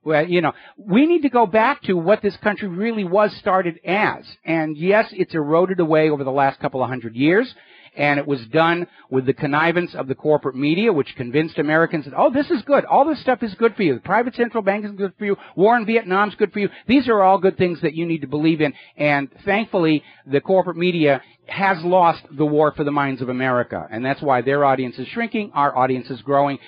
Speaker 2: Well, you know, we need to go back to what this country really was started as. And yes, it's eroded away over the last couple of hundred years. And it was done with the connivance of the corporate media, which convinced Americans that, oh, this is good. All this stuff is good for you. The private central bank is good for you. War in Vietnam is good for you. These are all good things that you need to believe in. And thankfully, the corporate media has lost the war for the minds of America. And that's why their audience is shrinking. Our audience is growing.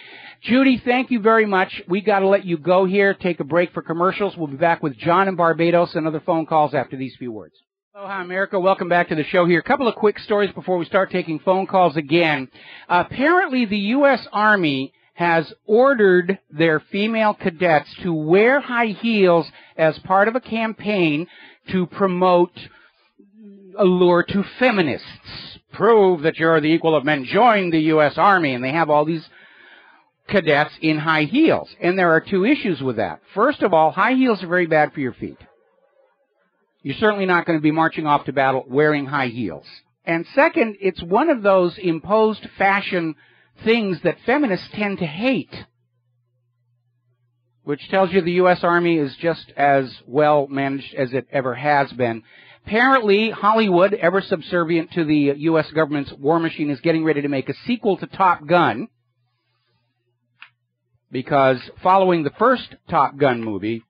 Speaker 2: Judy, thank you very much. We got to let you go here. Take a break for commercials. We'll be back with John in Barbados and other phone calls after these few words. Aloha, America. Welcome back to the show here. A couple of quick stories before we start taking phone calls again. Apparently, the U.S. Army has ordered their female cadets to wear high heels as part of a campaign to promote allure to feminists. Prove that you're the equal of men. Join the U.S. Army. And they have all these cadets in high heels. And there are two issues with that. First of all, high heels are very bad for your feet. You're certainly not going to be marching off to battle wearing high heels. And second, it's one of those imposed fashion things that feminists tend to hate, which tells you the U.S. Army is just as well managed as it ever has been. Apparently, Hollywood, ever subservient to the U.S. government's war machine, is getting ready to make a sequel to Top Gun, because following the first Top Gun movie,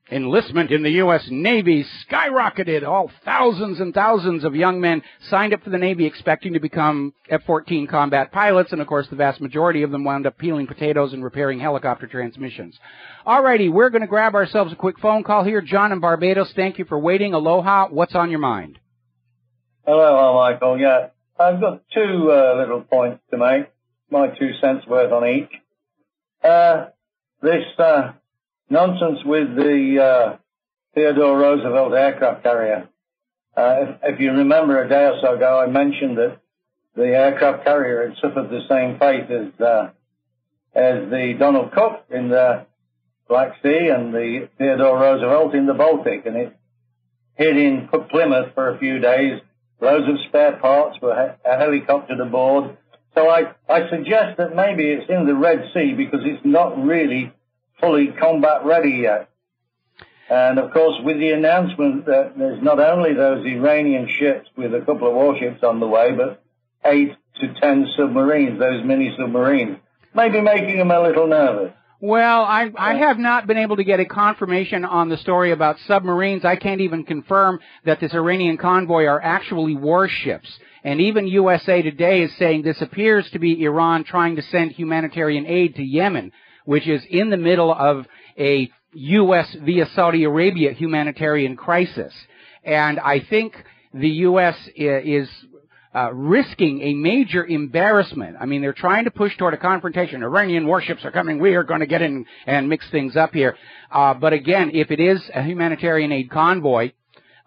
Speaker 2: enlistment in the U.S. Navy skyrocketed. All thousands and thousands of young men signed up for the Navy expecting to become F-14 combat pilots, and of course the vast majority of them wound up peeling potatoes and repairing helicopter transmissions. All righty, we're going to grab ourselves a quick phone call here. John in Barbados, thank you for waiting. Aloha, what's on your mind?
Speaker 8: Hello, Michael. Yeah, I've got two little points to make. My 2 cents worth on each. This nonsense with the Theodore Roosevelt aircraft carrier. If you remember a day or so ago, I mentioned that the aircraft carrier had suffered the same fate as the Donald Cook in the Black Sea and the Theodore Roosevelt in the Baltic, and it hid in Plymouth for a few days. Loads of spare parts were a helicopter aboard. So I suggest that maybe it's in the Red Sea because it's not really fully combat ready yet. And of course, with the announcement that there's not only those Iranian ships with a couple of warships on the way, but 8 to 10 submarines, those mini submarines, maybe making them a little nervous.
Speaker 2: Well, I have not been able to get a confirmation on the story about submarines. I can't even confirm that this Iranian convoy are actually warships. And even USA Today is saying this appears to be Iran trying to send humanitarian aid to Yemen, which is in the middle of a U.S. via Saudi Arabia humanitarian crisis. And I think the U.S. is risking a major embarrassment. I mean, they're trying to push toward a confrontation. Iranian warships are coming. We are going to get in and mix things up here. But again, if it is a humanitarian aid convoy,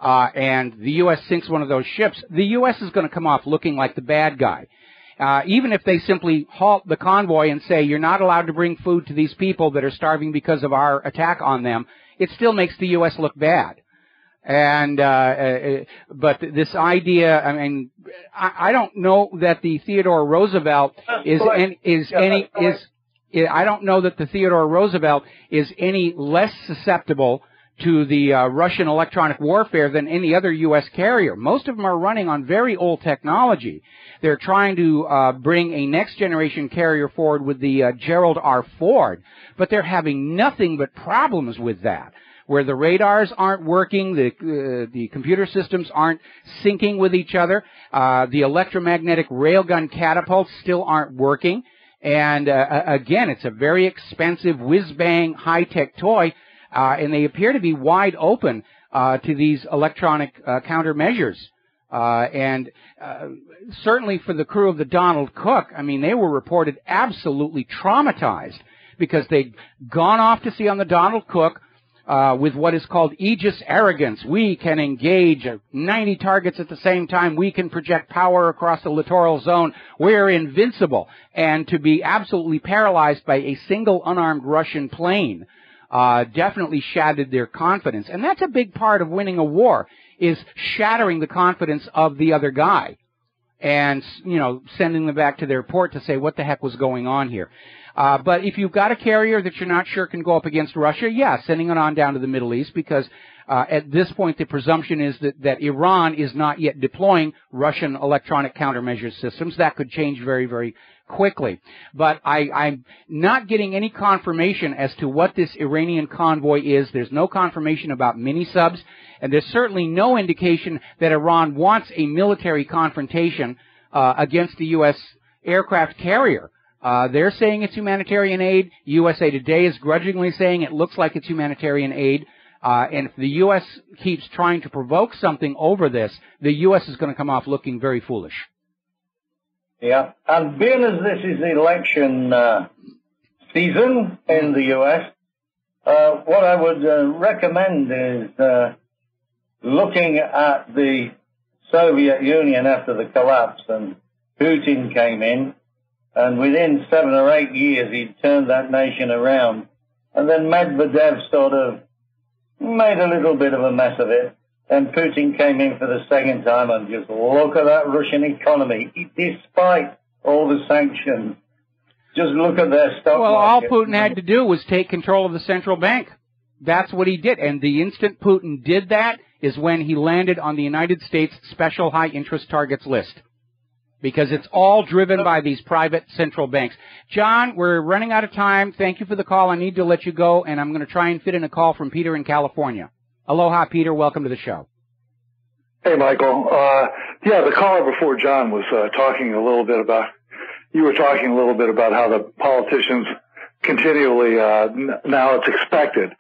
Speaker 2: and the U.S. sinks one of those ships, the U.S. is going to come off looking like the bad guy. Even if they simply halt the convoy and say, you're not allowed to bring food to these people that are starving because of our attack on them, it still makes the U.S. look bad. And, but this idea, I mean, I don't know that the Theodore Roosevelt I don't know that the Theodore Roosevelt is any less susceptible to the Russian electronic warfare than any other U.S. carrier. Most of them are running on very old technology. They're trying to bring a next-generation carrier forward with the Gerald R. Ford, but they're having nothing but problems with that, where the radars aren't working, the computer systems aren't syncing with each other, the electromagnetic railgun catapults still aren't working, and again, it's a very expensive whiz-bang high-tech toy, and they appear to be wide open to these electronic countermeasures. Certainly for the crew of the Donald Cook, I mean, they were reported absolutely traumatized because they'd gone off to sea on the Donald Cook with what is called Aegis arrogance. We can engage 90 targets at the same time. We can project power across the littoral zone. We're invincible. And to be absolutely paralyzed by a single unarmed Russian plane definitely shattered their confidence. And that's a big part of winning a war, is shattering the confidence of the other guy and, you know, sending them back to their port to say what the heck was going on here. But if you've got a carrier that you're not sure can go up against Russia, yeah, sending it on down to the Middle East, because at this point the presumption is that Iran is not yet deploying Russian electronic countermeasure systems. That could change very, very quickly. But I'm not getting any confirmation as to what this Iranian convoy is. There's no confirmation about mini-subs, and there's certainly no indication that Iran wants a military confrontation against the U.S. aircraft carrier. They're saying it's humanitarian aid. USA Today is grudgingly saying it looks like it's humanitarian aid. And if the U.S. keeps trying to provoke something over this, the U.S. is going to come off looking very foolish.
Speaker 8: Yeah, and being as this is election season in the U.S., what I would recommend is looking at the Soviet Union after the collapse, and Putin came in, and within 7 or 8 years he turned that nation around, and then Medvedev sort of made a little bit of a mess of it. Then Putin came in for the second time, and just look at that Russian economy, despite all the sanctions. Just look at their stock
Speaker 2: Well,
Speaker 8: market.
Speaker 2: all Putin had to do was take control of the central bank. That's what he did. And the instant Putin did that is when he landed on the United States Special High Interest Targets list, because it's all driven by these private central banks. John, we're running out of time. Thank you for the call. I need to let you go, and I'm going to try and fit in a call from Peter in California. Aloha, Peter. Welcome to the show.
Speaker 9: Hey, Michael. Yeah, the caller before John was talking a little bit about, you were talking a little bit about how the politicians continually, now it's expected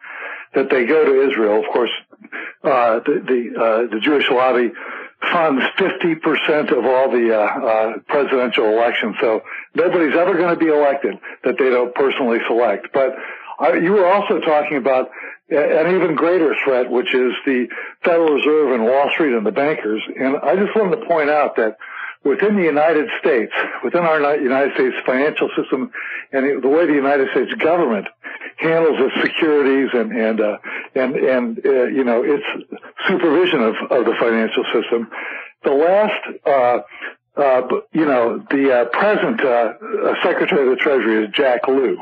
Speaker 9: that they go to Israel. Of course, the Jewish lobby funds 50% of all the presidential elections, so nobody's ever going to be elected that they don't personally select. But you were also talking about an even greater threat, which is the Federal Reserve and Wall Street and the bankers. And I just wanted to point out that within the United States, within our United States financial system, and the way the United States government handles its securities and you know, its supervision of the financial system, the last you know, the present Secretary of the Treasury is Jack Lew.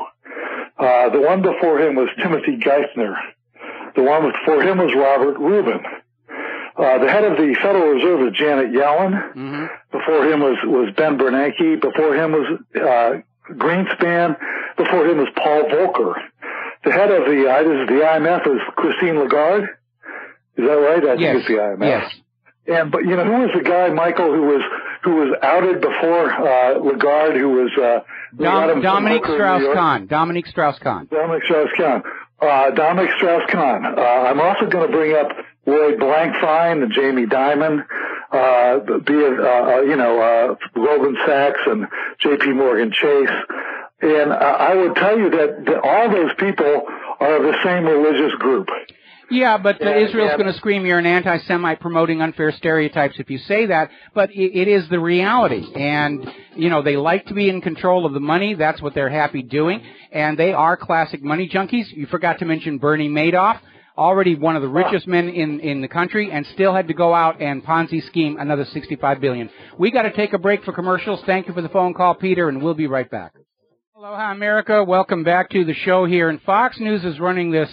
Speaker 9: The one before him was Timothy Geithner. The one before him was Robert Rubin. The head of the Federal Reserve is Janet Yellen. Mm-hmm. Before him was Ben Bernanke. Before him was Greenspan. Before him was Paul Volcker. The head of the IMF is Christine Lagarde. Is that right? I think it's the IMF.
Speaker 2: Yes.
Speaker 9: And but you know, who was the guy, Michael, who was outed before Lagarde, who was
Speaker 2: Dominique Strauss-Kahn. Dominique Strauss-Kahn.
Speaker 9: Dominique Strauss-Kahn. Dominique Strauss-Kahn. I'm also going to bring up Lloyd Blankfein and Jamie Dimon, you know, Goldman Sachs and J.P. Morgan Chase. And I would tell you that all those people are of the same religious group.
Speaker 2: Yeah, but Israel's going to scream you're an anti-Semite promoting unfair stereotypes if you say that, but it is the reality. And, you know, they like to be in control of the money. That's what they're happy doing. And they are classic money junkies. You forgot to mention Bernie Madoff, already one of the richest men in the country, and still had to go out and Ponzi scheme another $65 billion. We got to take a break for commercials. Thank you for the phone call, Peter, and we'll be right back. Aloha, America. Welcome back to the show here. And Fox News is running this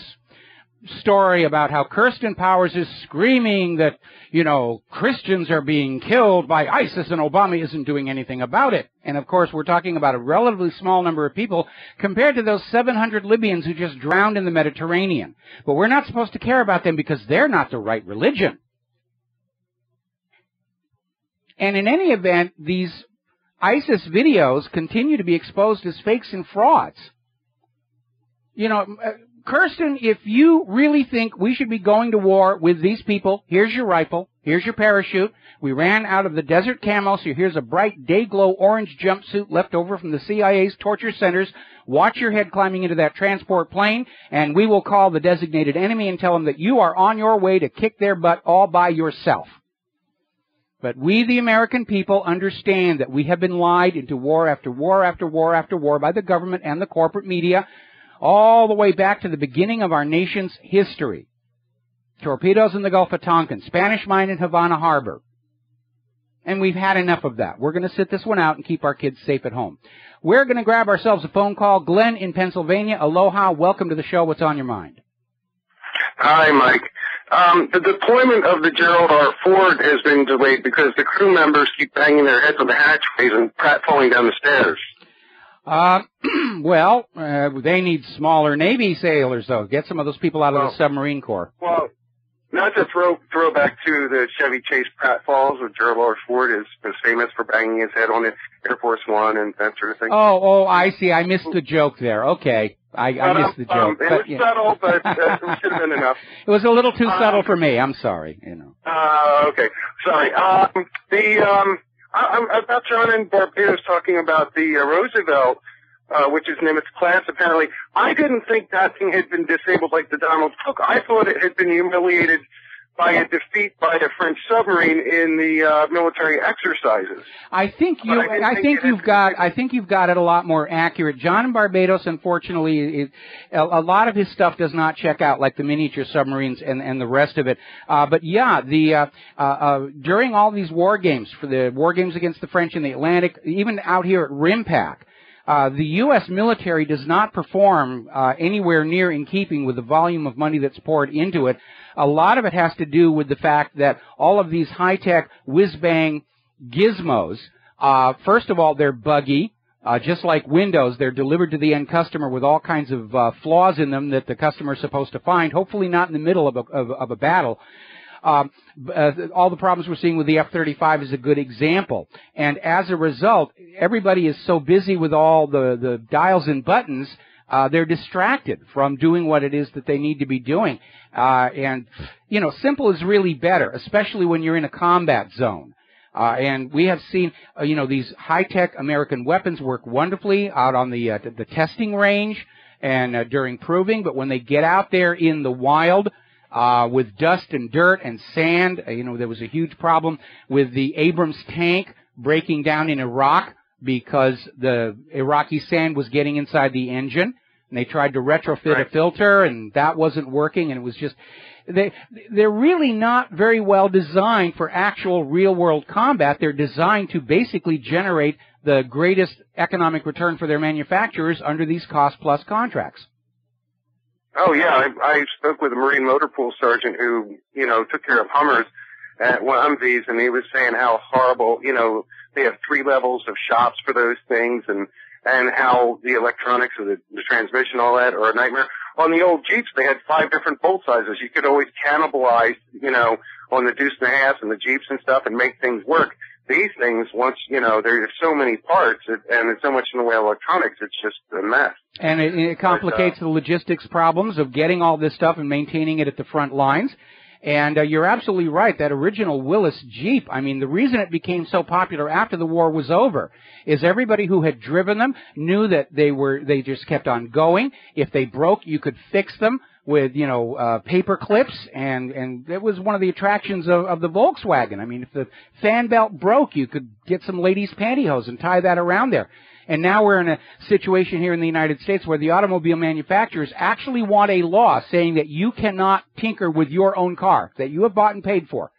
Speaker 2: story about how Kirsten Powers is screaming that, you know, Christians are being killed by ISIS and Obama isn't doing anything about it. And, of course, we're talking about a relatively small number of people compared to those 700 Libyans who just drowned in the Mediterranean. But we're not supposed to care about them because they're not the right religion. And in any event, these ISIS videos continue to be exposed as fakes and frauds. You know, Kirsten, if you really think we should be going to war with these people, here's your rifle, here's your parachute. We ran out of the desert camo, so here's a bright day-glow orange jumpsuit left over from the CIA's torture centers. Watch your head climbing into that transport plane, and we will call the designated enemy and tell them that you are on your way to kick their butt all by yourself. But we, the American people, understand that we have been lied into war after war after war after war by the government and the corporate media, all the way back to the beginning of our nation's history. Torpedoes in the Gulf of Tonkin, Spanish mine in Havana Harbor. And we've had enough of that. We're going to sit this one out and keep our kids safe at home. We're going to grab ourselves a phone call. Glenn in Pennsylvania, aloha, welcome to the show. What's on your mind?
Speaker 10: Hi, Mike. The deployment of the Gerald R. Ford has been delayed because the crew members keep banging their heads on the hatchways and falling down the stairs.
Speaker 2: They need smaller Navy sailors, though. Get some of those people out of the submarine corps.
Speaker 10: Well, not to throw back to the Chevy Chase pratfalls, where Gerald R. Ford is famous for banging his head on it, Air Force One and that sort of thing.
Speaker 2: Oh, I see. I missed the joke there. Okay. I missed the joke.
Speaker 10: It was subtle, but it should have been enough.
Speaker 2: It was a little too subtle for me. I'm sorry.
Speaker 10: Okay. Sorry. About John in Barbados talking about the Roosevelt, which is Nimitz class, apparently. I didn't think that thing had been disabled like the Donald Cook. I thought it had been humiliated by a defeat by a French submarine in the military exercises.
Speaker 2: I think you've got it a lot more accurate. John in Barbados, unfortunately, a lot of his stuff does not check out, like the miniature submarines and the rest of it. But yeah, during all these war games, for the war games against the French in the Atlantic, even out here at RIMPAC, the U.S. military does not perform anywhere near in keeping with the volume of money that's poured into it. A lot of it has to do with the fact that all of these high-tech whiz-bang gizmos, first of all, they're buggy. Just like Windows, they're delivered to the end customer with all kinds of flaws in them that the customer is supposed to find, hopefully not in the middle of a battle. All the problems we're seeing with the F-35 is a good example. And as a result, everybody is so busy with all the dials and buttons, they're distracted from doing what it is that they need to be doing. And, simple is really better, especially when you're in a combat zone. And we have seen, these high-tech American weapons work wonderfully out on the testing range and during proving. But when they get out there in the wild, with dust and dirt and sand, there was a huge problem with the Abrams tank breaking down in Iraq because the Iraqi sand was getting inside the engine, and they tried to retrofit a filter, and that wasn't working, and it was just, they're really not very well designed for actual real-world combat. They're designed to basically generate the greatest economic return for their manufacturers under these cost-plus contracts.
Speaker 10: Oh, yeah, I spoke with a Marine Motor Pool sergeant who, took care of Hummers at Humvees, and he was saying how horrible, they have 3 levels of shops for those things, and how the electronics of the transmission, all that, are a nightmare. On the old Jeeps, they had 5 different bolt sizes. You could always cannibalize, on the Deuce and a Half and the Jeeps and stuff and make things work. These things, once, there's so many parts and there's so much in the way of electronics, it's just a mess. And it complicates the logistics problems of getting all this stuff and maintaining it at the front lines. And you're absolutely right. That original Willis Jeep, the reason it became so popular after the war was over is everybody who had driven them knew that they just kept on going. If they broke, you could fix them with, paper clips, and it was one of the attractions of the Volkswagen. If the fan belt broke, you could get some ladies' pantyhose and tie that around there. And now we're in a situation here in the United States where the automobile manufacturers actually want a law saying that you cannot tinker with your own car that you have bought and paid for.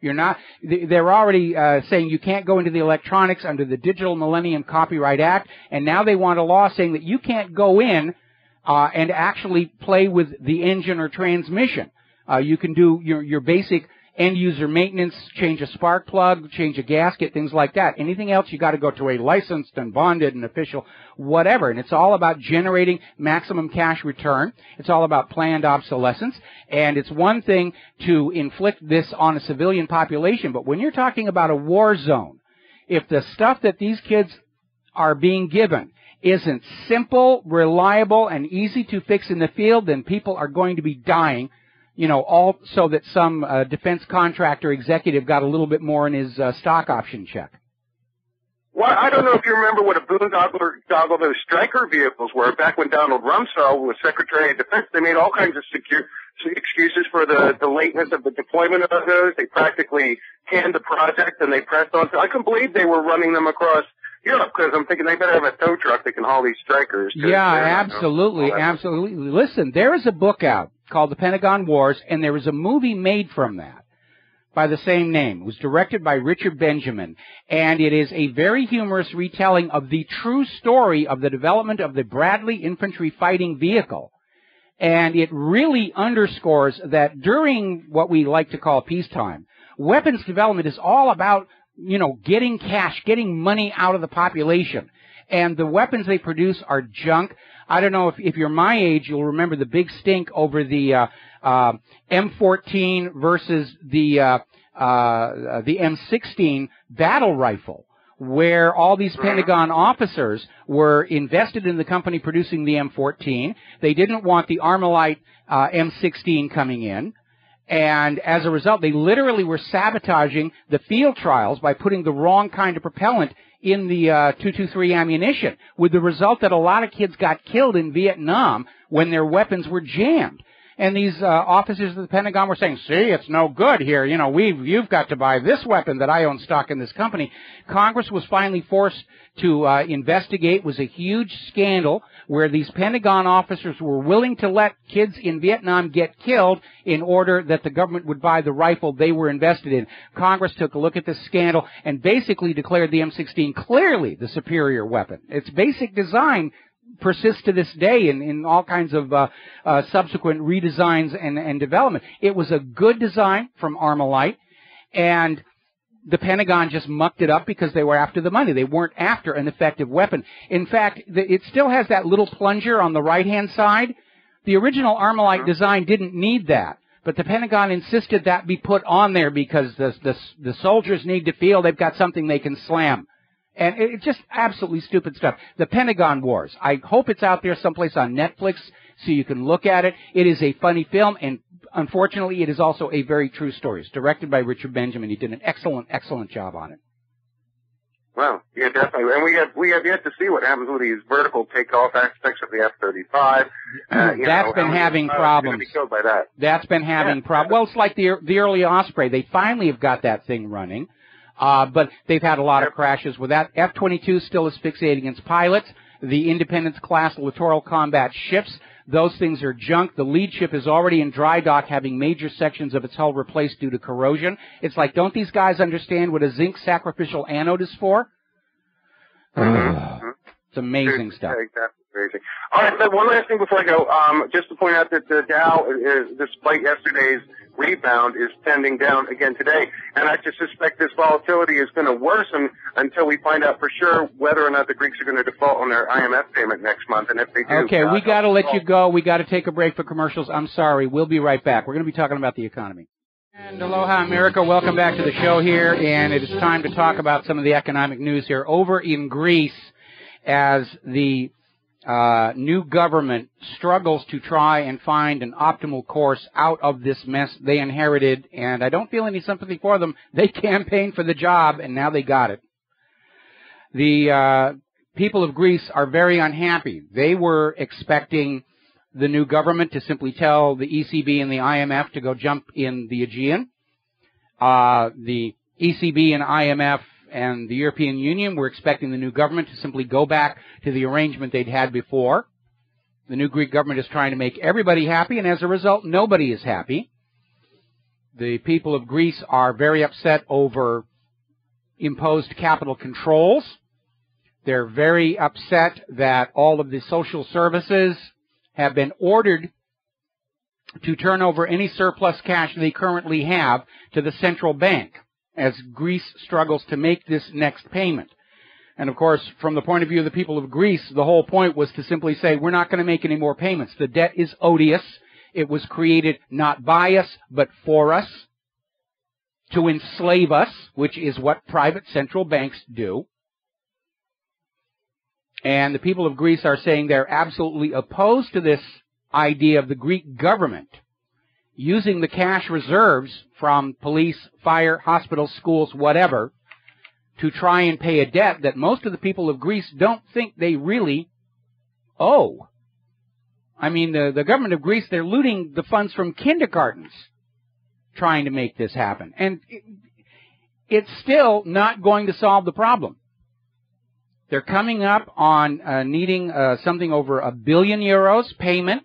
Speaker 10: They're already saying you can't go into the electronics under the Digital Millennium Copyright Act, and now they want a law saying that you can't go in and actually play with the engine or transmission. You can do your basic end-user maintenance, change a spark plug, change a gasket, things like that. Anything else, you got to go to a licensed and bonded and official whatever. And it's all about generating maximum cash return. It's all about planned obsolescence. And it's one thing to inflict this on a civilian population, but when you're talking about a war zone, if the stuff that these kids are being given
Speaker 2: isn't simple, reliable, and easy to fix in the field, then people are going to be dying, you know, all so that some defense contractor executive got a little bit more in his stock option check.
Speaker 10: Well, I don't know if you remember what a boondoggle those Stryker vehicles were back when Donald Rumsfeld was Secretary of Defense. They made all kinds of excuses for the lateness of the deployment of those. They practically canned the project and they pressed on. I couldn't believe they were running them across Europe because I'm thinking they better have a tow truck that can haul these Strykers.
Speaker 2: Yeah, absolutely, absolutely. Listen, there is a book out called The Pentagon Wars, and there was a movie made from that by the same name. It was directed by Richard Benjamin, and it is a very humorous retelling of the true story of the development of the Bradley infantry fighting vehicle. And it really underscores that during what we like to call peacetime, weapons development is all about, you know, getting cash, getting money out of the population. And the weapons they produce are junk. I don't know if you're my age, you'll remember the big stink over the M14 versus the M16 battle rifle, where all these Pentagon officers were invested in the company producing the M14. They didn't want the Armalite M16 coming in. And as a result, they literally were sabotaging the field trials by putting the wrong kind of propellant in the 223 ammunition, with the result that a lot of kids got killed in Vietnam when their weapons were jammed. And these officers of the Pentagon were saying, see, it's no good here. You know, you've got to buy this weapon that I own stock in this company. Congress was finally forced to investigate. It was a huge scandal where these Pentagon officers were willing to let kids in Vietnam get killed in order that the government would buy the rifle they were invested in. Congress took a look at this scandal and basically declared the M16 clearly the superior weapon. Its basic design persists to this day in all kinds of subsequent redesigns and development. It was a good design from Armalite, and the Pentagon just mucked it up because they were after the money. They weren't after an effective weapon. In fact, it still has that little plunger on the right-hand side. The original Armalite design didn't need that, but the Pentagon insisted that be put on there because the soldiers need to feel they've got something they can slam. And it's just absolutely stupid stuff. The Pentagon Wars. I hope it's out there someplace on Netflix so you can look at it. It is a funny film, and unfortunately, it is also a very true story. It's directed by Richard Benjamin. He did an excellent, excellent job on it.
Speaker 10: Well, yeah, definitely. And we have yet to see what happens with these vertical takeoff aspects of the F-35.
Speaker 2: That's been having problems.
Speaker 10: Be killed by that.
Speaker 2: That's been having problems. Well, it's like the early Osprey. They finally have got that thing running. But they've had a lot of crashes with that. F-22 still asphyxiating against pilots. The Independence-class littoral combat ships, those things are junk. The lead ship is already in dry dock, having major sections of its hull replaced due to corrosion. It's like, don't these guys understand what a zinc sacrificial anode is for? It's amazing stuff.
Speaker 10: Amazing. All right, but one last thing before I go, just to point out that the Dow, despite yesterday's rebound, is tending down again today, and I just suspect this volatility is going to worsen until we find out for sure whether or not the Greeks are going to default on their IMF payment next month, and if they do...
Speaker 2: Okay, we got to let you go. We got to take a break for commercials. I'm sorry. We'll be right back. We're going to be talking about the economy. And aloha, America. Welcome back to the show here, and it is time to talk about some of the economic news here. Over in Greece, as the new government struggles to try and find an optimal course out of this mess they inherited, and I don't feel any sympathy for them. They campaigned for the job, and now they got it. The people of Greece are very unhappy. They were expecting the new government to simply tell the ECB and the IMF to go jump in the Aegean. The ECB and IMF and the European Union were expecting the new government to simply go back to the arrangement they'd had before. The new Greek government is trying to make everybody happy, and as a result, nobody is happy. The people of Greece are very upset over imposed capital controls. They're very upset that all of the social services have been ordered to turn over any surplus cash they currently have to the central bank, as Greece struggles to make this next payment. And of course, from the point of view of the people of Greece, the whole point was to simply say, we're not going to make any more payments. The debt is odious. It was created not by us, but for us, to enslave us, which is what private central banks do. And the people of Greece are saying they're absolutely opposed to this idea of the Greek government using the cash reserves from police, fire, hospitals, schools, whatever, to try and pay a debt that most of the people of Greece don't think they really owe. I mean, the government of Greece, they're looting the funds from kindergartens trying to make this happen. And it's still not going to solve the problem. They're coming up on needing something over €1 billion payment.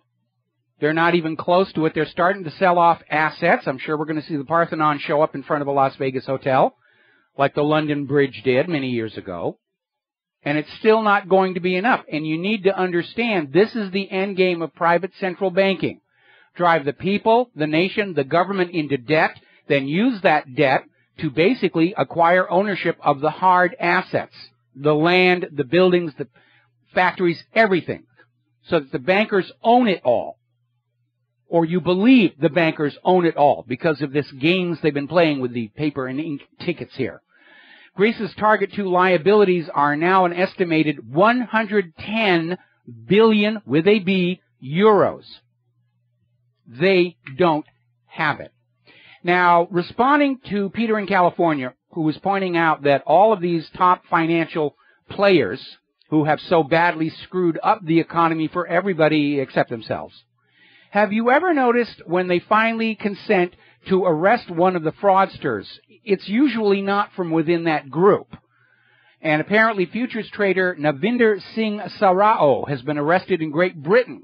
Speaker 2: They're not even close to it. They're starting to sell off assets. I'm sure we're going to see the Parthenon show up in front of a Las Vegas hotel, like the London Bridge did many years ago. And it's still not going to be enough. And you need to understand this is the end game of private central banking. Drive the people, the nation, the government into debt, then use that debt to basically acquire ownership of the hard assets, the land, the buildings, the factories, everything, so that the bankers own it all. Or you believe the bankers own it all because of this games they've been playing with the paper and ink tickets here. Greece's Target 2 liabilities are now an estimated 110 billion, with a B, euros. They don't have it. Now, responding to Peter in California, who was pointing out that all of these top financial players who have so badly screwed up the economy for everybody except themselves, have you ever noticed when they finally consent to arrest one of the fraudsters, it's usually not from within that group? And apparently futures trader Navinder Singh Sarao has been arrested in Great Britain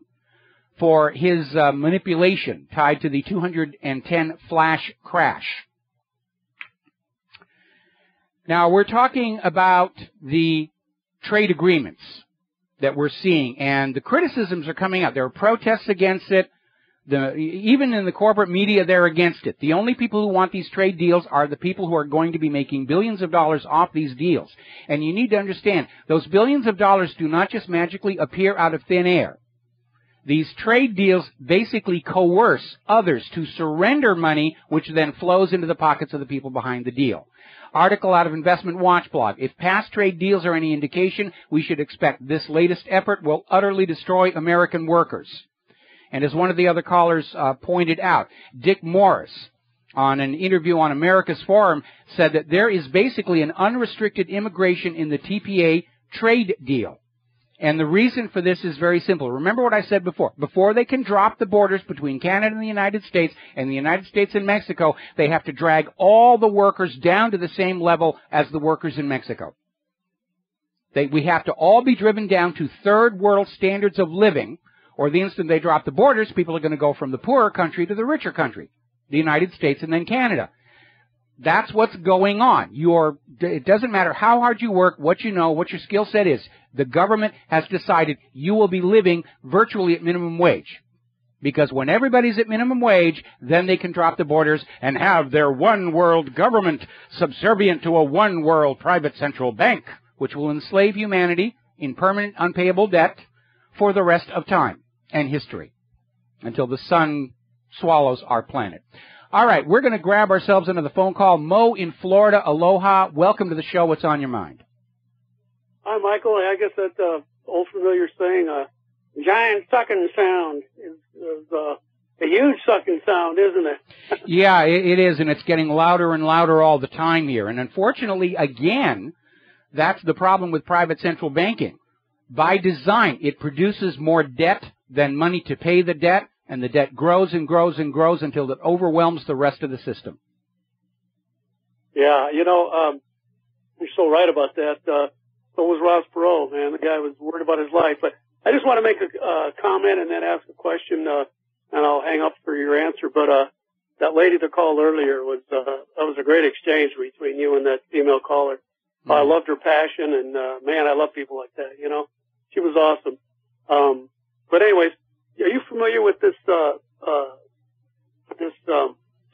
Speaker 2: for his manipulation tied to the 210 flash crash. Now, we're talking about the trade agreements that we're seeing, and the criticisms are coming out. There are protests against it. Even in the corporate media, they're against it. The only people who want these trade deals are the people who are going to be making billions of dollars off these deals. And you need to understand, those billions of dollars do not just magically appear out of thin air. These trade deals basically coerce others to surrender money, which then flows into the pockets of the people behind the deal. Article out of Investment Watch blog. If past trade deals are any indication, we should expect this latest effort will utterly destroy American workers. And as one of the other callers pointed out, Dick Morris, on an interview on America's Forum, said that there is basically an unrestricted immigration in the TPA trade deal. And the reason for this is very simple. Remember what I said before. Before they can drop the borders between Canada and the United States and Mexico, they have to drag all the workers down to the same level as the workers in Mexico. We have to all be driven down to third world standards of living, or the instant they drop the borders, people are going to go from the poorer country to the richer country, the United States and then Canada. That's what's going on. It doesn't matter how hard you work, what you know, what your skill set is. The government has decided you will be living virtually at minimum wage. Because when everybody's at minimum wage, then they can drop the borders and have their one world government subservient to a one world private central bank, which will enslave humanity in permanent unpayable debt for the rest of time and history until the sun swallows our planet. All right, we're going to grab ourselves another phone call. Mo in Florida, aloha. Welcome to the show. What's on your mind?
Speaker 11: Hi, Michael. I guess that old familiar saying, giant sucking sound is a huge sucking sound, isn't it?
Speaker 2: Yeah, it is, and it's getting louder and louder all the time here. And unfortunately, again, that's the problem with private central banking. By design, it produces more debt than money to pay the debt, and the debt grows and grows and grows until it overwhelms the rest of the system.
Speaker 11: Yeah, you're so right about that. So was Ross Perot, man. The guy was worried about his life. But I just want to make a comment and then ask a question, and I'll hang up for your answer. But that lady that called earlier that was a great exchange between you and that female caller. Mm-hmm. I loved her passion, and man, I love people like that. She was awesome. But anyways, are you familiar with this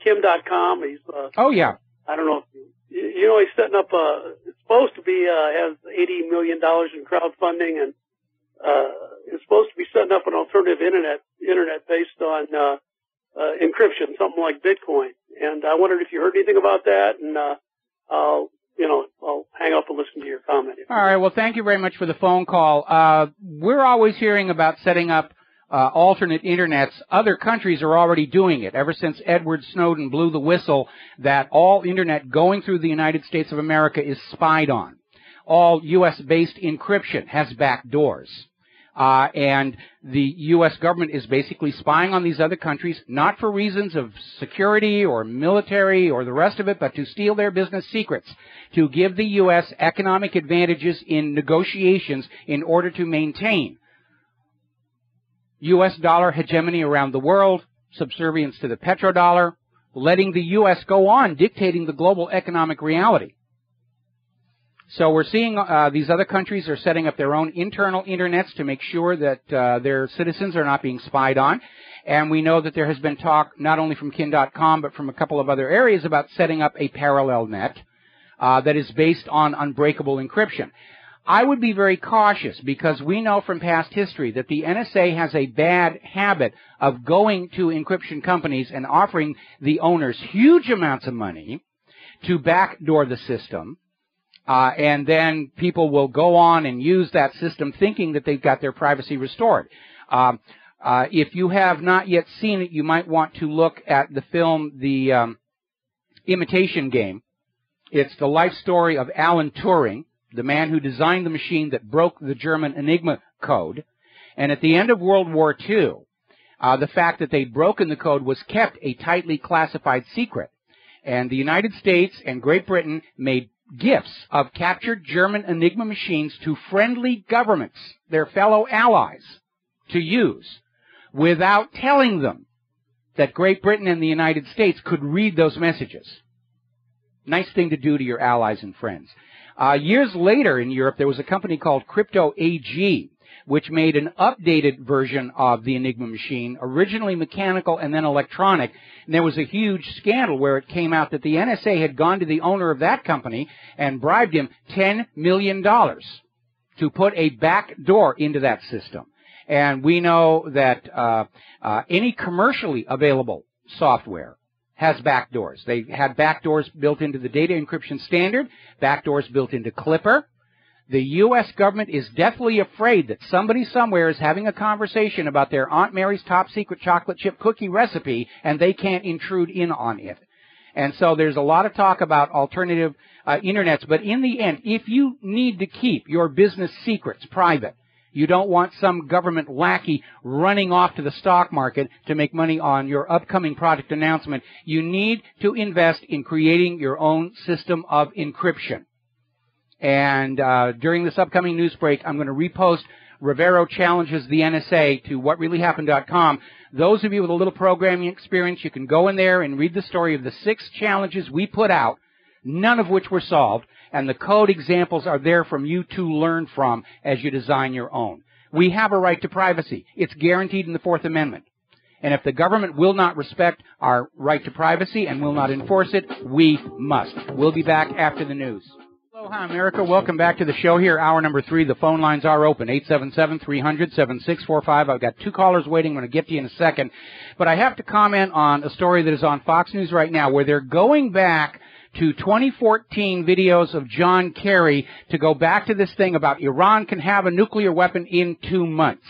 Speaker 11: Kim.com? He's
Speaker 2: oh yeah.
Speaker 11: I don't know if he's setting up it's supposed to be has $80 million in crowdfunding, and it's supposed to be setting up an alternative internet based on encryption, something like Bitcoin. And I wondered if you heard anything about that, and I'll hang up and listen to your comment.
Speaker 2: All right. Well, thank you very much for the phone call. We're always hearing about setting up alternate internets. Other countries are already doing it. Ever since Edward Snowden blew the whistle that all internet going through the United States of America is spied on. All U.S.-based encryption has back doors. And the U.S. government is basically spying on these other countries, not for reasons of security or military or the rest of it, but to steal their business secrets, to give the U.S. economic advantages in negotiations in order to maintain U.S. dollar hegemony around the world, subservience to the petrodollar, letting the U.S. go on dictating the global economic reality. So we're seeing these other countries are setting up their own internal internets to make sure that their citizens are not being spied on. And we know that there has been talk, not only from kin.com, but from a couple of other areas, about setting up a parallel net that is based on unbreakable encryption. I would be very cautious because we know from past history that the NSA has a bad habit of going to encryption companies and offering the owners huge amounts of money to backdoor the system. And then people will go on and use that system thinking that they've got their privacy restored. If you have not yet seen it, you might want to look at the film, The Imitation Game. It's the life story of Alan Turing, the man who designed the machine that broke the German Enigma code. And at the end of World War II, the fact that they'd broken the code was kept a tightly classified secret. And the United States and Great Britain made gifts of captured German Enigma machines to friendly governments, their fellow allies, to use, without telling them that Great Britain and the United States could read those messages. Nice thing to do to your allies and friends. Years later in Europe, there was a company called Crypto AG, which made an updated version of the Enigma machine, originally mechanical and then electronic. And there was a huge scandal where it came out that the NSA had gone to the owner of that company and bribed him $10 million to put a back door into that system. And we know that any commercially available software has backdoors. They had backdoors built into the data encryption standard, backdoors built into Clipper. The U.S. government is deathly afraid that somebody somewhere is having a conversation about their Aunt Mary's top secret chocolate chip cookie recipe, and they can't intrude in on it. And so there's a lot of talk about alternative internets. But in the end, if you need to keep your business secrets private, you don't want some government lackey running off to the stock market to make money on your upcoming product announcement, you need to invest in creating your own system of encryption. And during this upcoming news break, I'm going to repost Rivero challenges the NSA to whatreallyhappened.com. Those of you with a little programming experience, you can go in there and read the story of the 6 challenges we put out, none of which were solved, and the code examples are there from you to learn from as you design your own. We have a right to privacy. It's guaranteed in the 4th Amendment. And if the government will not respect our right to privacy and will not enforce it, we must. We'll be back after the news. Aloha, America. Welcome back to the show here. Hour number 3. The phone lines are open. 877-300-7645. I've got 2 callers waiting. I'm going to get to you in a second. But I have to comment on a story that is on Fox News right now where they're going back to 2014 videos of John Kerry to go back to this thing about Iran can have a nuclear weapon in 2 months.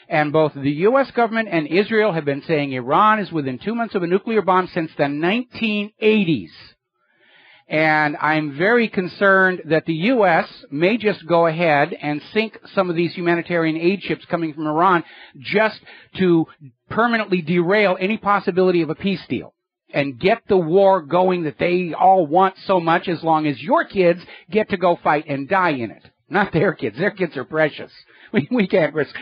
Speaker 2: And both the U.S. government and Israel have been saying Iran is within 2 months of a nuclear bomb since the 1980s. And I'm very concerned that the U.S. may just go ahead and sink some of these humanitarian aid ships coming from Iran just to permanently derail any possibility of a peace deal and get the war going that they all want so much, as long as your kids get to go fight and die in it. Not their kids. Their kids are precious. We can't risk,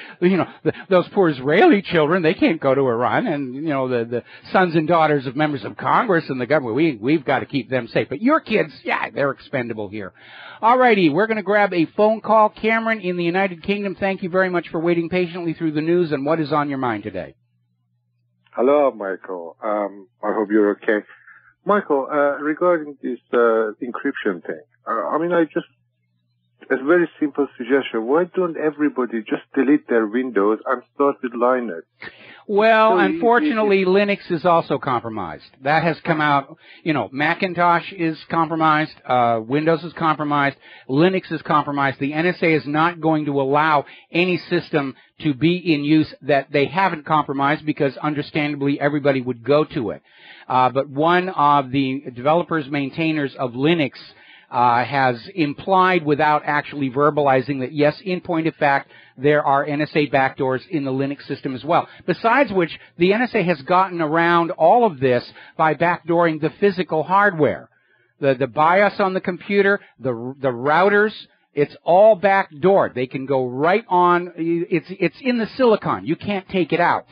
Speaker 2: those poor Israeli children, they can't go to Iran, and, the sons and daughters of members of Congress and the government, we've got to keep them safe. But your kids, yeah, they're expendable here. All righty, we're going to grab a phone call. Cameron in the United Kingdom, thank you very much for waiting patiently through the news, and what is on your mind today?
Speaker 12: Hello, Michael. I hope you're okay. Michael, regarding this encryption thing, I just a very simple suggestion. Why don't everybody just delete their Windows and start with Linux?
Speaker 2: Well, unfortunately, Linux is also compromised. That has come out. You know, Macintosh is compromised. Windows is compromised. Linux is compromised. The NSA is not going to allow any system to be in use that they haven't compromised because, understandably, everybody would go to it. But one of the developers, maintainers of Linux, has implied without actually verbalizing that, yes, in point of fact, there are NSA backdoors in the Linux system as well. Besides which, the NSA has gotten around all of this by backdooring the physical hardware. The BIOS on the computer, the routers, it's all backdoored. They can go right on. It's in the silicon. You can't take it out.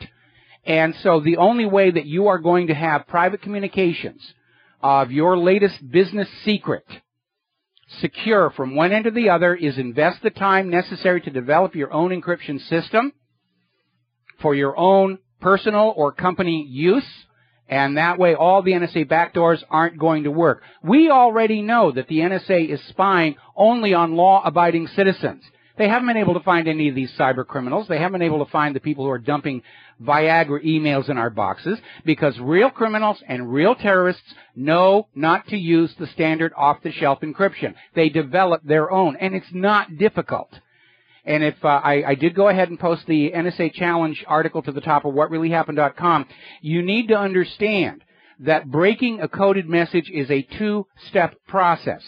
Speaker 2: And so the only way that you are going to have private communications of your latest business secret secure from one end to the other is invest the time necessary to develop your own encryption system for your own personal or company use, and that way all the NSA backdoors aren't going to work. We already know that the NSA is spying only on law-abiding citizens. They haven't been able to find any of these cyber criminals. They haven't been able to find the people who are dumping Viagra emails in our boxes because real criminals and real terrorists know not to use the standard off-the-shelf encryption. They develop their own, and it's not difficult. And if I did go ahead and post the NSA Challenge article to the top of whatreallyhappened.com, you need to understand that breaking a coded message is a two-step process.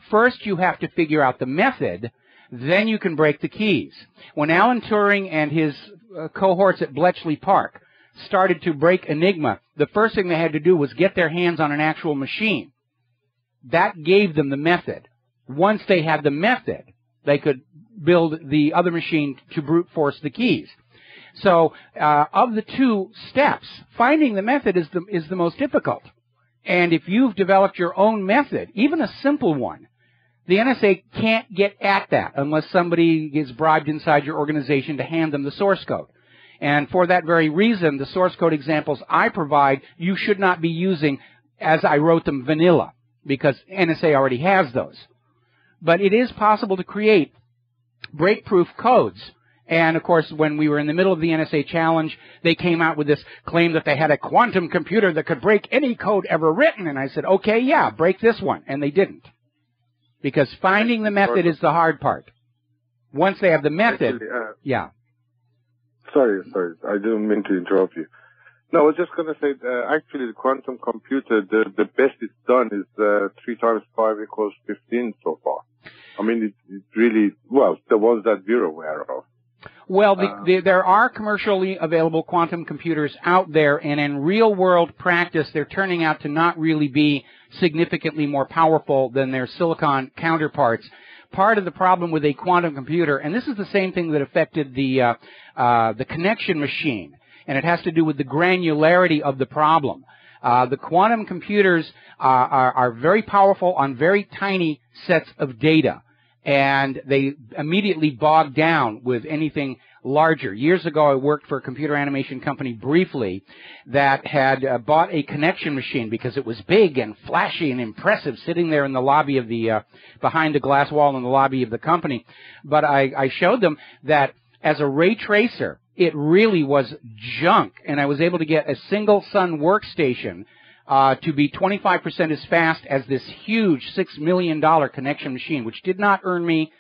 Speaker 2: First, you have to figure out the method. Then you can break the keys. When Alan Turing and his cohorts at Bletchley Park started to break Enigma, the first thing they had to do was get their hands on an actual machine. That gave them the method. Once they had the method, they could build the other machine to brute force the keys. So of the two steps, finding the method is the most difficult. And if you've developed your own method, even a simple one, the NSA can't get at that unless somebody gets bribed inside your organization to hand them the source code. And for that very reason, the source code examples I provide, you should not be using as I wrote them vanilla, because NSA already has those. But it is possible to create break-proof codes. And, of course, when we were in the middle of the NSA Challenge, they came out with this claim that they had a quantum computer that could break any code ever written. And I said, okay, yeah, break this one. And they didn't. Because finding the method is the hard part. Once they have the method, yeah.
Speaker 12: Sorry, I didn't mean to interrupt you. No, I was just going to say, actually, the quantum computer, the best it's done is 3 times 5 equals 15 so far. I mean, it's really, well, the ones that we're aware of.
Speaker 2: Well, there are commercially available quantum computers out there, and in real-world practice, they're turning out to not really be significantly more powerful than their silicon counterparts. Part of the problem with a quantum computer, and this is the same thing that affected the connection machine, and it has to do with the granularity of the problem. The quantum computers are very powerful on very tiny sets of data, and they immediately bog down with anything larger. Years ago, I worked for a computer animation company briefly that had bought a connection machine because it was big and flashy and impressive sitting there in the lobby of the, behind the glass wall in the lobby of the company. But I showed them that as a ray tracer, it really was junk, and I was able to get a single Sun workstation to be 25% as fast as this huge $6 million connection machine, which did not earn me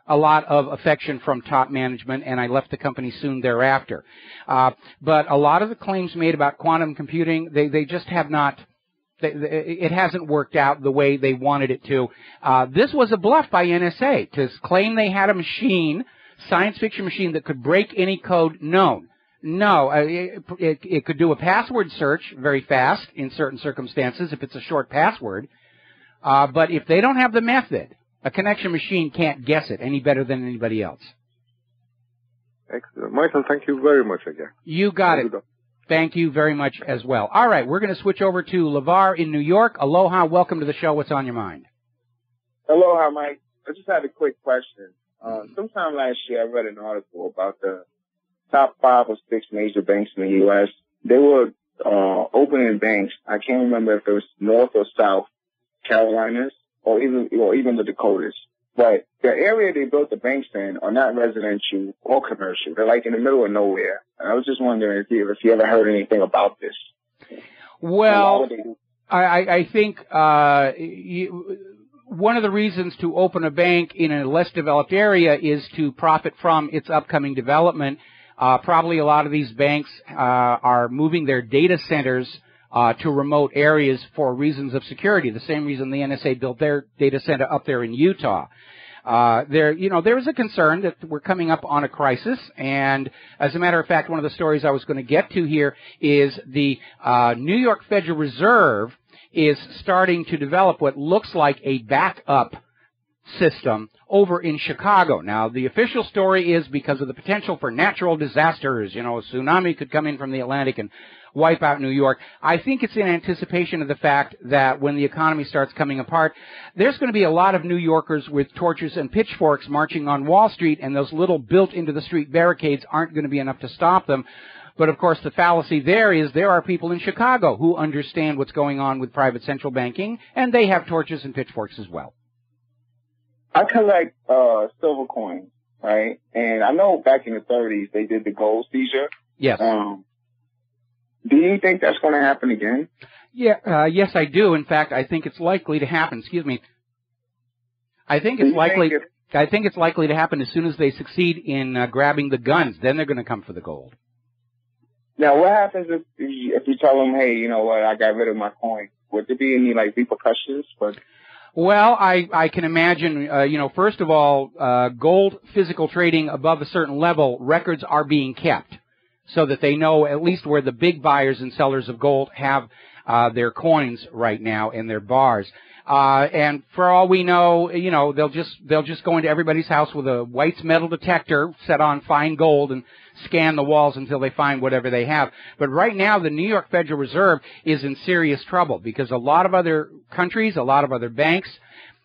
Speaker 2: a lot of affection from top management, and I left the company soon thereafter. But a lot of the claims made about quantum computing, they just have not, it hasn't worked out the way they wanted it to. This was a bluff by NSA to claim they had a machine, science fiction machine, that could break any code known. No, it could do a password search very fast in certain circumstances if it's a short password. But if they don't have the method, a connection machine can't guess it any better than anybody else.
Speaker 12: Excellent. Michael, thank you very much again.
Speaker 2: You got it. Thank you very much as well. All right, we're going to switch over to LeVar in New York. Aloha, welcome to the show. What's on your mind?
Speaker 13: Aloha, Mike. I just had a quick question. Sometime last year, I read an article about the top 5 or 6 major banks in the U.S. They were opening banks. I can't remember if it was North or South Carolinas or even the Dakotas. but the area they built the banks in are not residential or commercial. They're like in the middle of nowhere. And I was just wondering if you ever heard anything about this.
Speaker 2: Well, I think one of the reasons to open a bank in a less developed area is to profit from its upcoming development. Probably a lot of these banks are moving their data centers to remote areas for reasons of security, the same reason the NSA built their data center up there in Utah. There is a concern that we're coming up on a crisis, and as a matter of fact, one of the stories I was going to get to here is the New York Federal Reserve is starting to develop what looks like a backup system over in Chicago. Now, the official story is because of the potential for natural disasters. You know, a tsunami could come in from the Atlantic and wipe out New York. I think it's in anticipation of the fact that when the economy starts coming apart, there's going to be a lot of New Yorkers with torches and pitchforks marching on Wall Street, and those little built-into-the-street barricades aren't going to be enough to stop them. But, of course, the fallacy there is there are people in Chicago who understand what's going on with private central banking, and they have torches and pitchforks as well.
Speaker 13: I collect silver coins, right? And I know back in the 30s they did the gold seizure.
Speaker 2: Yes.
Speaker 13: Do you think that's going to happen again?
Speaker 2: Yeah, yes, I do. In fact, I think it's likely to happen. Excuse me. I think it's likely to happen as soon as they succeed in grabbing the guns. Then they're going to come for the gold.
Speaker 13: Now, what happens if you tell them, hey, you know what, I got rid of my coin? Would there be any repercussions?
Speaker 2: Well, I can imagine, first of all, gold physical trading above a certain level, records are being kept so that they know at least where the big buyers and sellers of gold have their coins right now and their bars. And for all we know, they'll just go into everybody's house with a White's metal detector set on fine gold and scan the walls until they find whatever they have. But right now, the New York Federal Reserve is in serious trouble because a lot of other countries, a lot of other banks,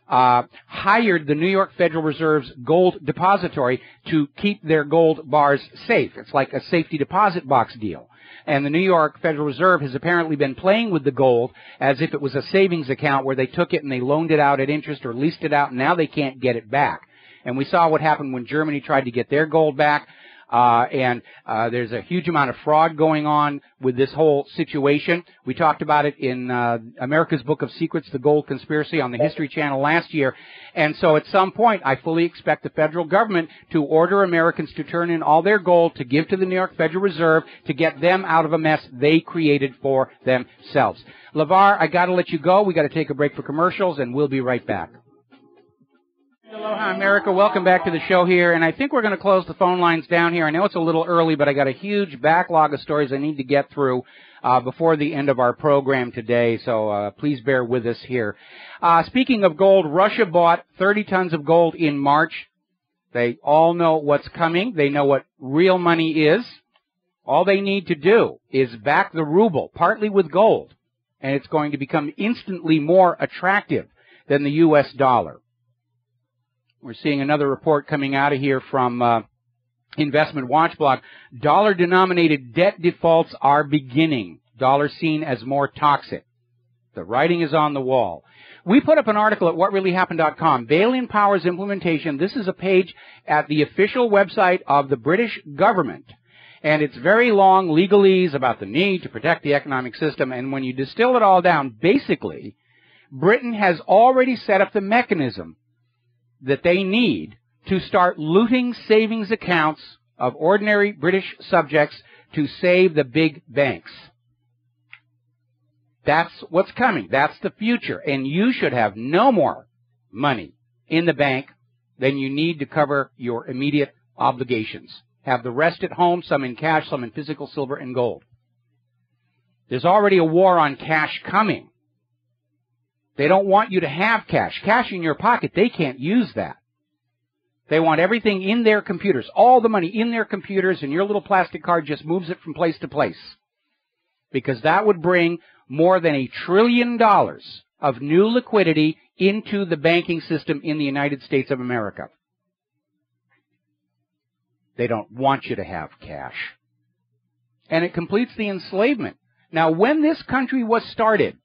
Speaker 2: hired the New York Federal Reserve's gold depository to keep their gold bars safe. It's like a safety deposit box deal. And the New York Federal Reserve has apparently been playing with the gold as if it was a savings account where they took it and they loaned it out at interest or leased it out, and now they can't get it back. And we saw what happened when Germany tried to get their gold back. There's a huge amount of fraud going on with this whole situation. We talked about it in America's Book of Secrets, The Gold Conspiracy, on the History Channel last year. And so at some point, I fully expect the federal government to order Americans to turn in all their gold to give to the New York Federal Reserve to get them out of a mess they created for themselves. LeVar, I got to let you go. We got to take a break for commercials, and we'll be right back. Aloha, America. Welcome back to the show here, and I think we're going to close the phone lines down here. I know it's a little early, but I got a huge backlog of stories I need to get through before the end of our program today, so please bear with us here. Speaking of gold, Russia bought 30 tons of gold in March. They all know what's coming. They know what real money is. All they need to do is back the ruble, partly with gold, and it's going to become instantly more attractive than the U.S. dollar. We're seeing another report coming out of here from Investment Watch blog. Dollar-denominated debt defaults are beginning. Dollar seen as more toxic. The writing is on the wall. We put up an article at whatreallyhappened.com. Bail-in powers implementation. This is a page at the official website of the British government. And it's very long legalese about the need to protect the economic system. And when you distill it all down, basically, Britain has already set up the mechanism that they need to start looting savings accounts of ordinary British subjects to save the big banks. That's what's coming. That's the future. And you should have no more money in the bank than you need to cover your immediate obligations. Have the rest at home, some in cash, some in physical silver and gold. There's already a war on cash coming. They don't want you to have cash. Cash in your pocket, they can't use that. They want everything in their computers, all the money in their computers, and your little plastic card just moves it from place to place. Because that would bring more than $1 trillion of new liquidity into the banking system in the United States of America. They don't want you to have cash. And it completes the enslavement. Now, when this country was started,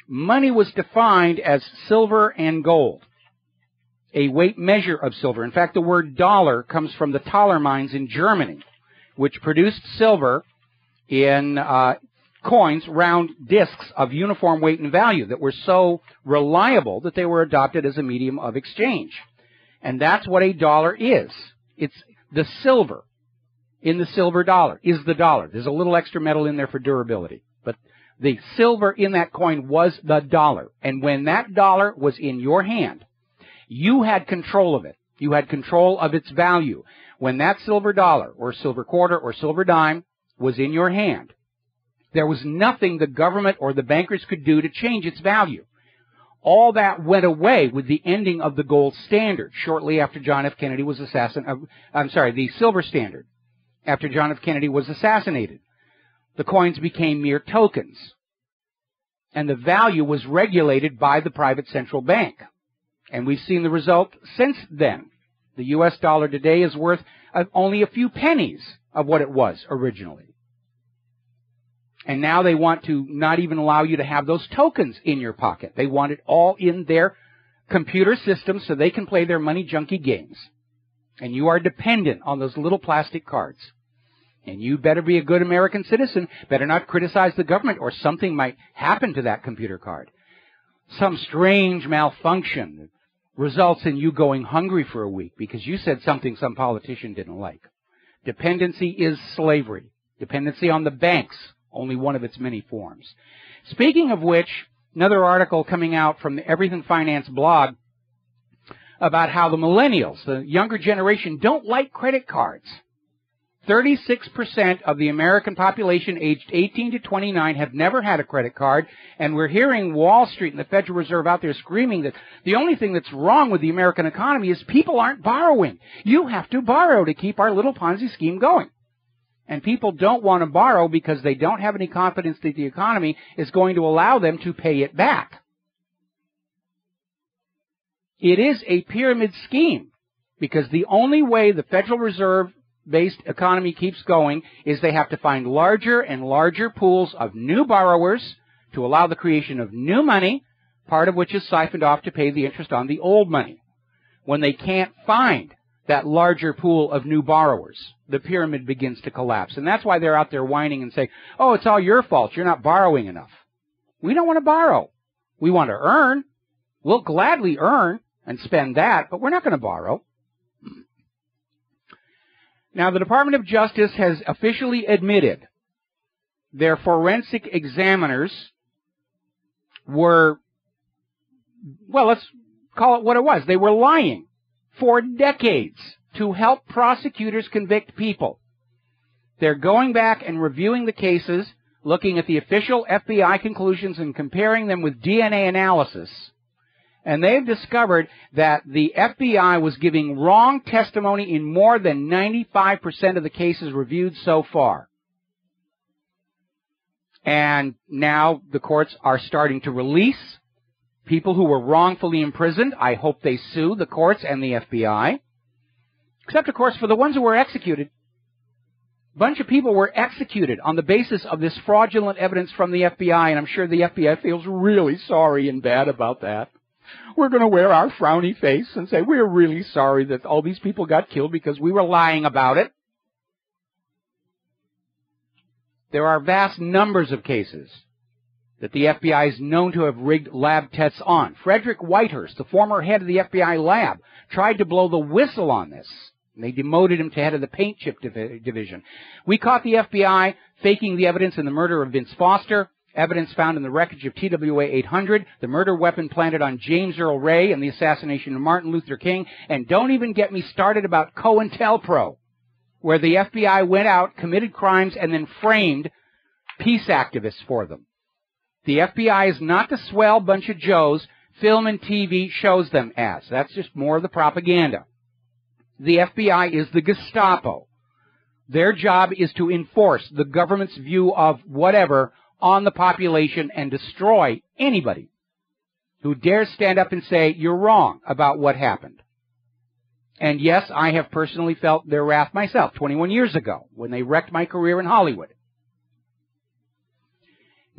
Speaker 2: money was defined as silver and gold. a weight measure of silver. In fact, the word dollar comes from the Thaler mines in Germany, which produced silver in coins, round discs of uniform weight and value that were so reliable that they were adopted as a medium of exchange. And that's what a dollar is. It's the silver in the silver dollar is the dollar. There's a little extra metal in there for durability. But the silver in that coin was the dollar. And when that dollar was in your hand, you had control of it. You had control of its value. When that silver dollar or silver quarter or silver dime was in your hand, there was nothing the government or the bankers could do to change its value. All that went away with the ending of the gold standard shortly after John F. Kennedy was the silver standard. After John F. Kennedy was assassinated, the coins became mere tokens, and the value was regulated by the private central bank. And we've seen the result since then. The U.S. dollar today is worth only a few pennies of what it was originally. And now they want to not even allow you to have those tokens in your pocket. They want it all in their computer system so they can play their money junkie games. And you are dependent on those little plastic cards. And you better be a good American citizen, better not criticize the government, or something might happen to that computer card. Some strange malfunction that results in you going hungry for a week because you said something some politician didn't like. Dependency is slavery. Dependency on the banks, only one of its many forms. Speaking of which, another article coming out from the Everything Finance blog about how the millennials, the younger generation, don't like credit cards. 36% of the American population aged 18 to 29 have never had a credit card, and we're hearing Wall Street and the Federal Reserve out there screaming that the only thing that's wrong with the American economy is people aren't borrowing. You have to borrow to keep our little Ponzi scheme going. And people don't want to borrow because they don't have any confidence that the economy is going to allow them to pay it back. It is a pyramid scheme because the only way the Federal Reserve-based economy keeps going is they have to find larger and larger pools of new borrowers to allow the creation of new money, part of which is siphoned off to pay the interest on the old money. When they can't find that larger pool of new borrowers, the pyramid begins to collapse. And that's why they're out there whining and saying, oh, it's all your fault. You're not borrowing enough. We don't want to borrow. We want to earn. We'll gladly earn and spend that, but we're not going to borrow. Now, the Department of Justice has officially admitted their forensic examiners were, well, let's call it what it was. They were lying for decades to help prosecutors convict people. They're going back and reviewing the cases, looking at the official FBI conclusions and comparing them with DNA analysis. And they've discovered that the FBI was giving wrong testimony in more than 95% of the cases reviewed so far. And now the courts are starting to release people who were wrongfully imprisoned. I hope they sue the courts and the FBI. Except, of course, for the ones who were executed. A bunch of people were executed on the basis of this fraudulent evidence from the FBI, and I'm sure the FBI feels really sorry and bad about that. We're going to wear our frowny face and say, we're really sorry that all these people got killed because we were lying about it. There are vast numbers of cases that the FBI is known to have rigged lab tests on. Frederick Whitehurst, the former head of the FBI lab, tried to blow the whistle on this. And they demoted him to head of the paint chip division. We caught the FBI faking the evidence in the murder of Vince Foster, evidence found in the wreckage of TWA 800, the murder weapon planted on James Earl Ray, and the assassination of Martin Luther King. And don't even get me started about COINTELPRO, where the FBI went out, committed crimes, and then framed peace activists for them. The FBI is not the swell bunch of Joes film and TV shows them as. That's just more of the propaganda. The FBI is the Gestapo. Their job is to enforce the government's view of whatever on the population and destroy anybody who dares stand up and say, you're wrong about what happened. And yes, I have personally felt their wrath myself 21 years ago when they wrecked my career in Hollywood.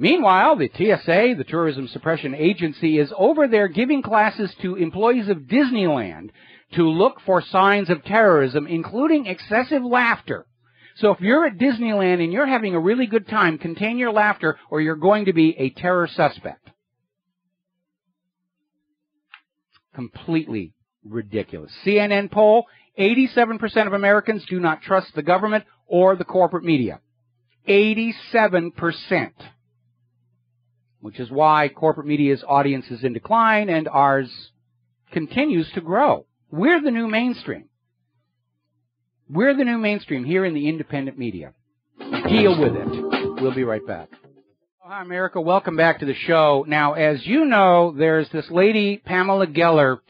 Speaker 2: Meanwhile, the TSA, the Tourism Suppression Agency, is over there giving classes to employees of Disneyland to look for signs of terrorism, including excessive laughter. So if you're at Disneyland and you're having a really good time, contain your laughter or you're going to be a terror suspect. Completely ridiculous. CNN poll, 87% of Americans do not trust the government or the corporate media. 87%. Which is why corporate media's audience is in decline and ours continues to grow. We're the new mainstream. We're the new mainstream here in the independent media. Deal with it. We'll be right back. Hi, America. Welcome back to the show. Now, as you know, there's this lady, Pamela Geller,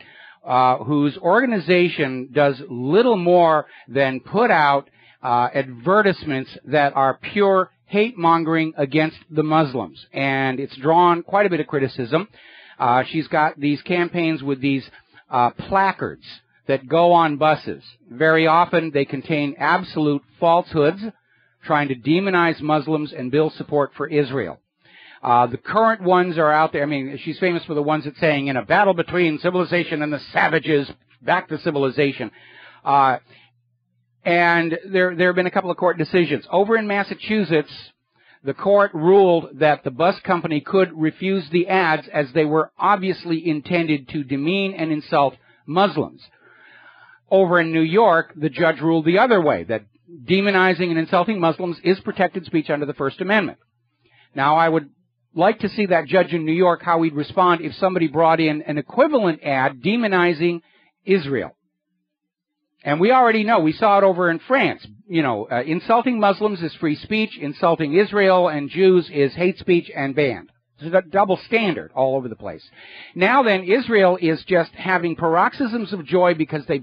Speaker 2: whose organization does little more than put out advertisements that are pure hate-mongering against the Muslims. And it's drawn quite a bit of criticism. She's got these campaigns with these placards that go on buses. Very often they contain absolute falsehoods, trying to demonize Muslims and build support for Israel. The current ones are out there. I mean, she's famous for the ones that saying, in a battle between civilization and the savages, back to civilization. And there have been a couple of court decisions. Over in Massachusetts, the court ruled that the bus company could refuse the ads as they were obviously intended to demean and insult Muslims. Over in New York, the judge ruled the other way, that demonizing and insulting Muslims is protected speech under the First Amendment. Now, I would like to see that judge in New York, how he'd respond if somebody brought in an equivalent ad demonizing Israel. And we already know, we saw it over in France, you know, insulting Muslims is free speech, insulting Israel and Jews is hate speech and banned. It's a double standard all over the place. Now then, Israel is just having paroxysms of joy because they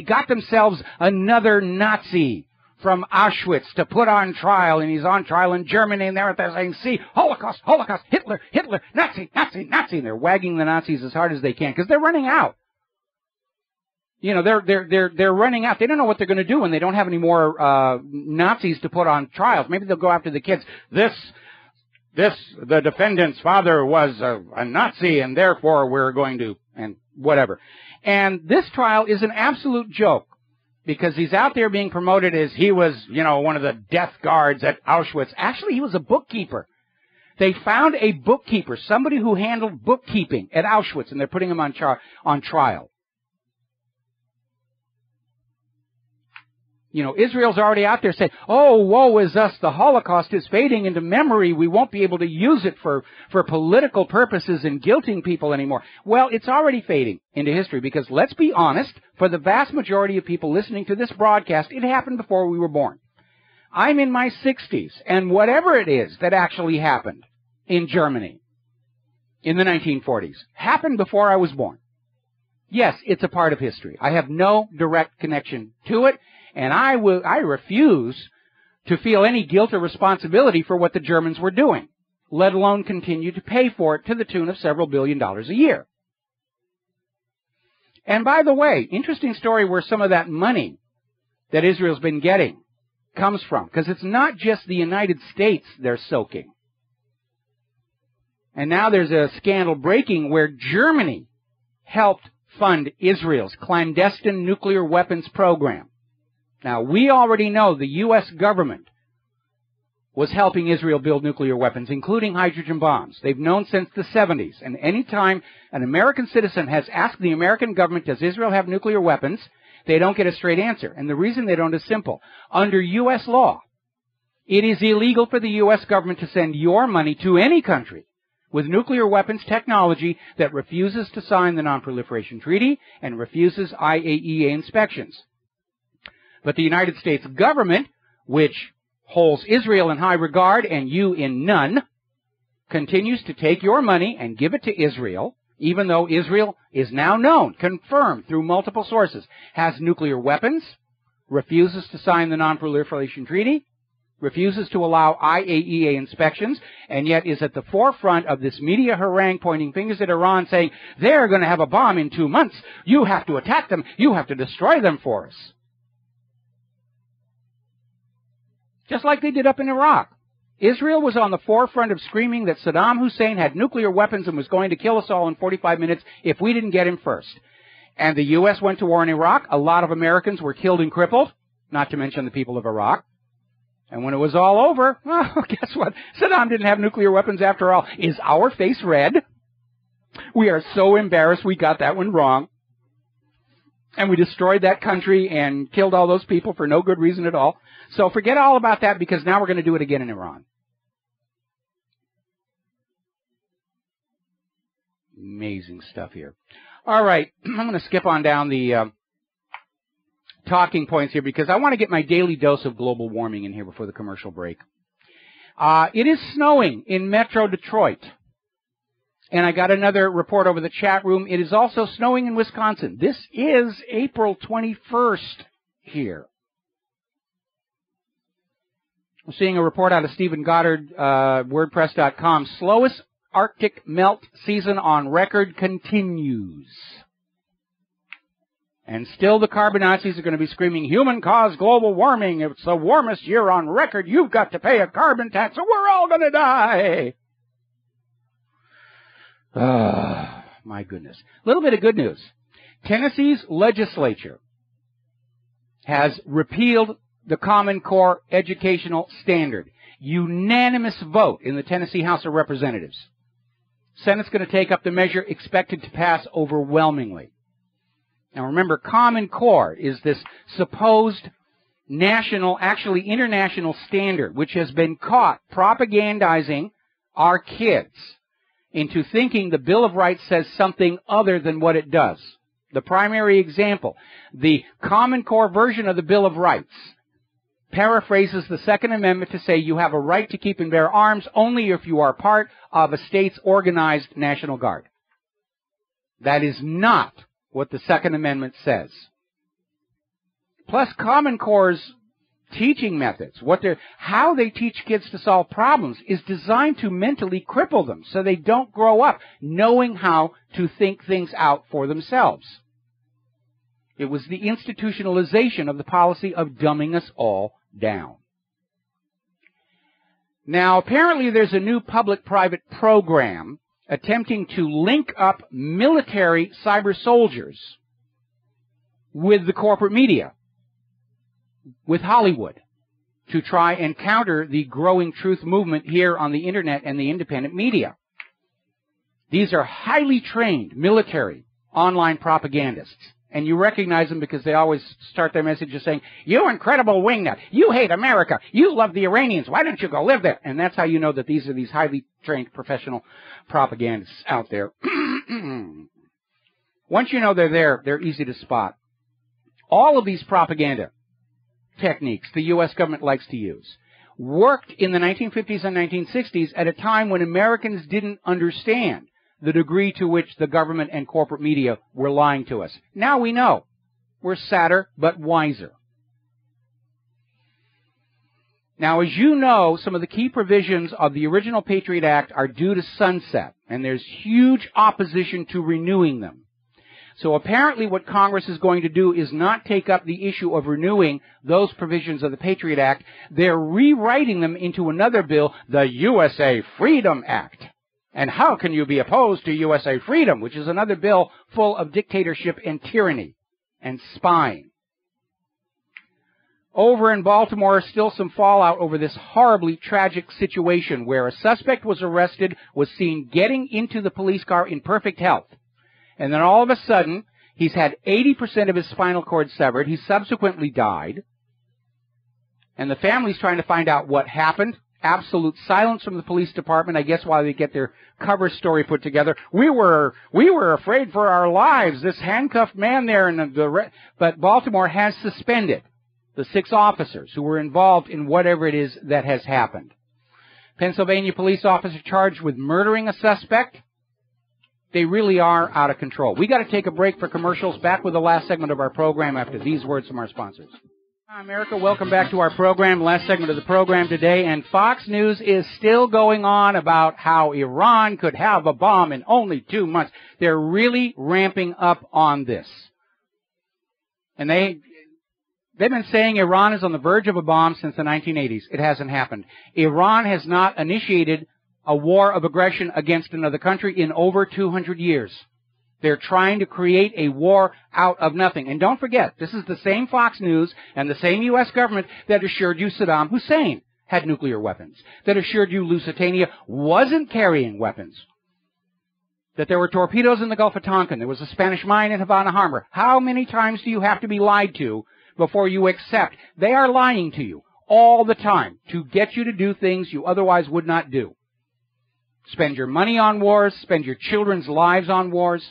Speaker 2: got themselves another Nazi from Auschwitz to put on trial, and he's on trial in Germany, and they're saying, see, Holocaust, Holocaust, Hitler, Hitler, Nazi, Nazi, Nazi, and they're wagging the Nazis as hard as they can because they're running out. You know, they're running out. They don't know what they're going to do when they don't have any more Nazis to put on trials. Maybe they'll go after the kids. The defendant's father was a Nazi, and therefore we're going to, and whatever. And this trial is an absolute joke because he's out there being promoted as he was, you know, one of the death guards at Auschwitz. Actually, he was a bookkeeper. They found a bookkeeper, somebody who handled bookkeeping at Auschwitz, and they're putting him on trial. You know, Israel's already out there saying, oh, woe is us, the Holocaust is fading into memory. We won't be able to use it for political purposes and guilting people anymore. Well, it's already fading into history because, let's be honest, for the vast majority of people listening to this broadcast, it happened before we were born. I'm in my 60s, and whatever it is that actually happened in Germany in the 1940s happened before I was born. Yes, it's a part of history. I have no direct connection to it. And I refuse to feel any guilt or responsibility for what the Germans were doing, let alone continue to pay for it to the tune of several $1 billion a year. And by the way, interesting story where some of that money that Israel's been getting comes from, because it's not just the United States they're soaking. And now there's a scandal breaking where Germany helped fund Israel's clandestine nuclear weapons program. Now, we already know the U.S. government was helping Israel build nuclear weapons, including hydrogen bombs. They've known since the 70s. And any time an American citizen has asked the American government, does Israel have nuclear weapons, they don't get a straight answer. And the reason they don't is simple. Under U.S. law, it is illegal for the U.S. government to send your money to any country with nuclear weapons technology that refuses to sign the Non-Proliferation Treaty and refuses IAEA inspections. But the United States government, which holds Israel in high regard and you in none, continues to take your money and give it to Israel, even though Israel is now known, confirmed through multiple sources, has nuclear weapons, refuses to sign the Non-Proliferation Treaty, refuses to allow IAEA inspections, and yet is at the forefront of this media harangue pointing fingers at Iran saying, they're going to have a bomb in 2 months. You have to attack them. You have to destroy them for us. Just like they did up in Iraq. Israel was on the forefront of screaming that Saddam Hussein had nuclear weapons and was going to kill us all in 45 minutes if we didn't get him first. And the U.S. went to war in Iraq. A lot of Americans were killed and crippled, not to mention the people of Iraq. And when it was all over, well, guess what? Saddam didn't have nuclear weapons after all. Is our face red? We are so embarrassed we got that one wrong. And we destroyed that country and killed all those people for no good reason at all. So forget all about that, because now we're going to do it again in Iran. Amazing stuff here. All right, I'm going to skip on down the talking points here, because I want to get my daily dose of global warming in here before the commercial break. It is snowing in Metro Detroit. And I got another report over the chat room. It is also snowing in Wisconsin. This is April 21st here. I'm seeing a report out of Stephen Goddard, WordPress.com. Slowest Arctic melt season on record continues. And still the carbon Nazis are going to be screaming, human-caused global warming. It's the warmest year on record. You've got to pay a carbon tax or we're all going to die. My goodness. A little bit of good news. Tennessee's legislature has repealed the Common Core educational standard. Unanimous vote in the Tennessee House of Representatives. Senate's going to take up the measure, expected to pass overwhelmingly. Now remember, Common Core is this supposed national, actually international standard, which has been caught propagandizing our kids into thinking the Bill of Rights says something other than what it does. The primary example, the Common Core version of the Bill of Rights paraphrases the Second Amendment to say you have a right to keep and bear arms only if you are part of a state's organized National Guard. That is not what the Second Amendment says. Plus, Common Core's teaching methods, how they teach kids to solve problems, is designed to mentally cripple them so they don't grow up knowing how to think things out for themselves. It was the institutionalization of the policy of dumbing us all down. Now, apparently there's a new public-private program attempting to link up military cyber soldiers with the corporate media, with Hollywood, to try and counter the growing truth movement here on the Internet and the independent media. These are highly trained military online propagandists. And you recognize them because they always start their messages saying, you incredible wingnut, you hate America, you love the Iranians, why don't you go live there? And that's how you know that these are these highly trained professional propagandists out there. Once you know they're there, they're easy to spot. All of these propaganda techniques the U.S. government likes to use worked in the 1950s and 1960s at a time when Americans didn't understand the degree to which the government and corporate media were lying to us. Now we know. We're sadder but wiser. Now, as you know, some of the key provisions of the original Patriot Act are due to sunset, and there's huge opposition to renewing them. So apparently what Congress is going to do is not take up the issue of renewing those provisions of the Patriot Act. They're rewriting them into another bill, the USA Freedom Act. And how can you be opposed to USA Freedom, which is another bill full of dictatorship and tyranny and spying? Over in Baltimore, still some fallout over this horribly tragic situation where a suspect was arrested, was seen getting into the police car in perfect health. And then all of a sudden, he's had 80% of his spinal cord severed. He subsequently died. And the family's trying to find out what happened. Absolute silence from the police department, I guess, while they get their cover story put together. We were afraid for our lives. This handcuffed man there, but Baltimore has suspended the 6 officers who were involved in whatever it is that has happened. Pennsylvania police officer charged with murdering a suspect. They really are out of control. We got to take a break for commercials. Back with the last segment of our program after these words from our sponsors. America, welcome back to our program, last segment of the program today, and Fox News is still going on about how Iran could have a bomb in only 2 months. They're really ramping up on this. And They've been saying Iran is on the verge of a bomb since the 1980s. It hasn't happened. Iran has not initiated a war of aggression against another country in over 200 years. They're trying to create a war out of nothing. And don't forget, this is the same Fox News and the same U.S. government that assured you Saddam Hussein had nuclear weapons, that assured you Lusitania wasn't carrying weapons, that there were torpedoes in the Gulf of Tonkin, there was a Spanish mine in Havana Harbor. How many times do you have to be lied to before you accept? They are lying to you all the time to get you to do things you otherwise would not do. Spend your money on wars, spend your children's lives on wars,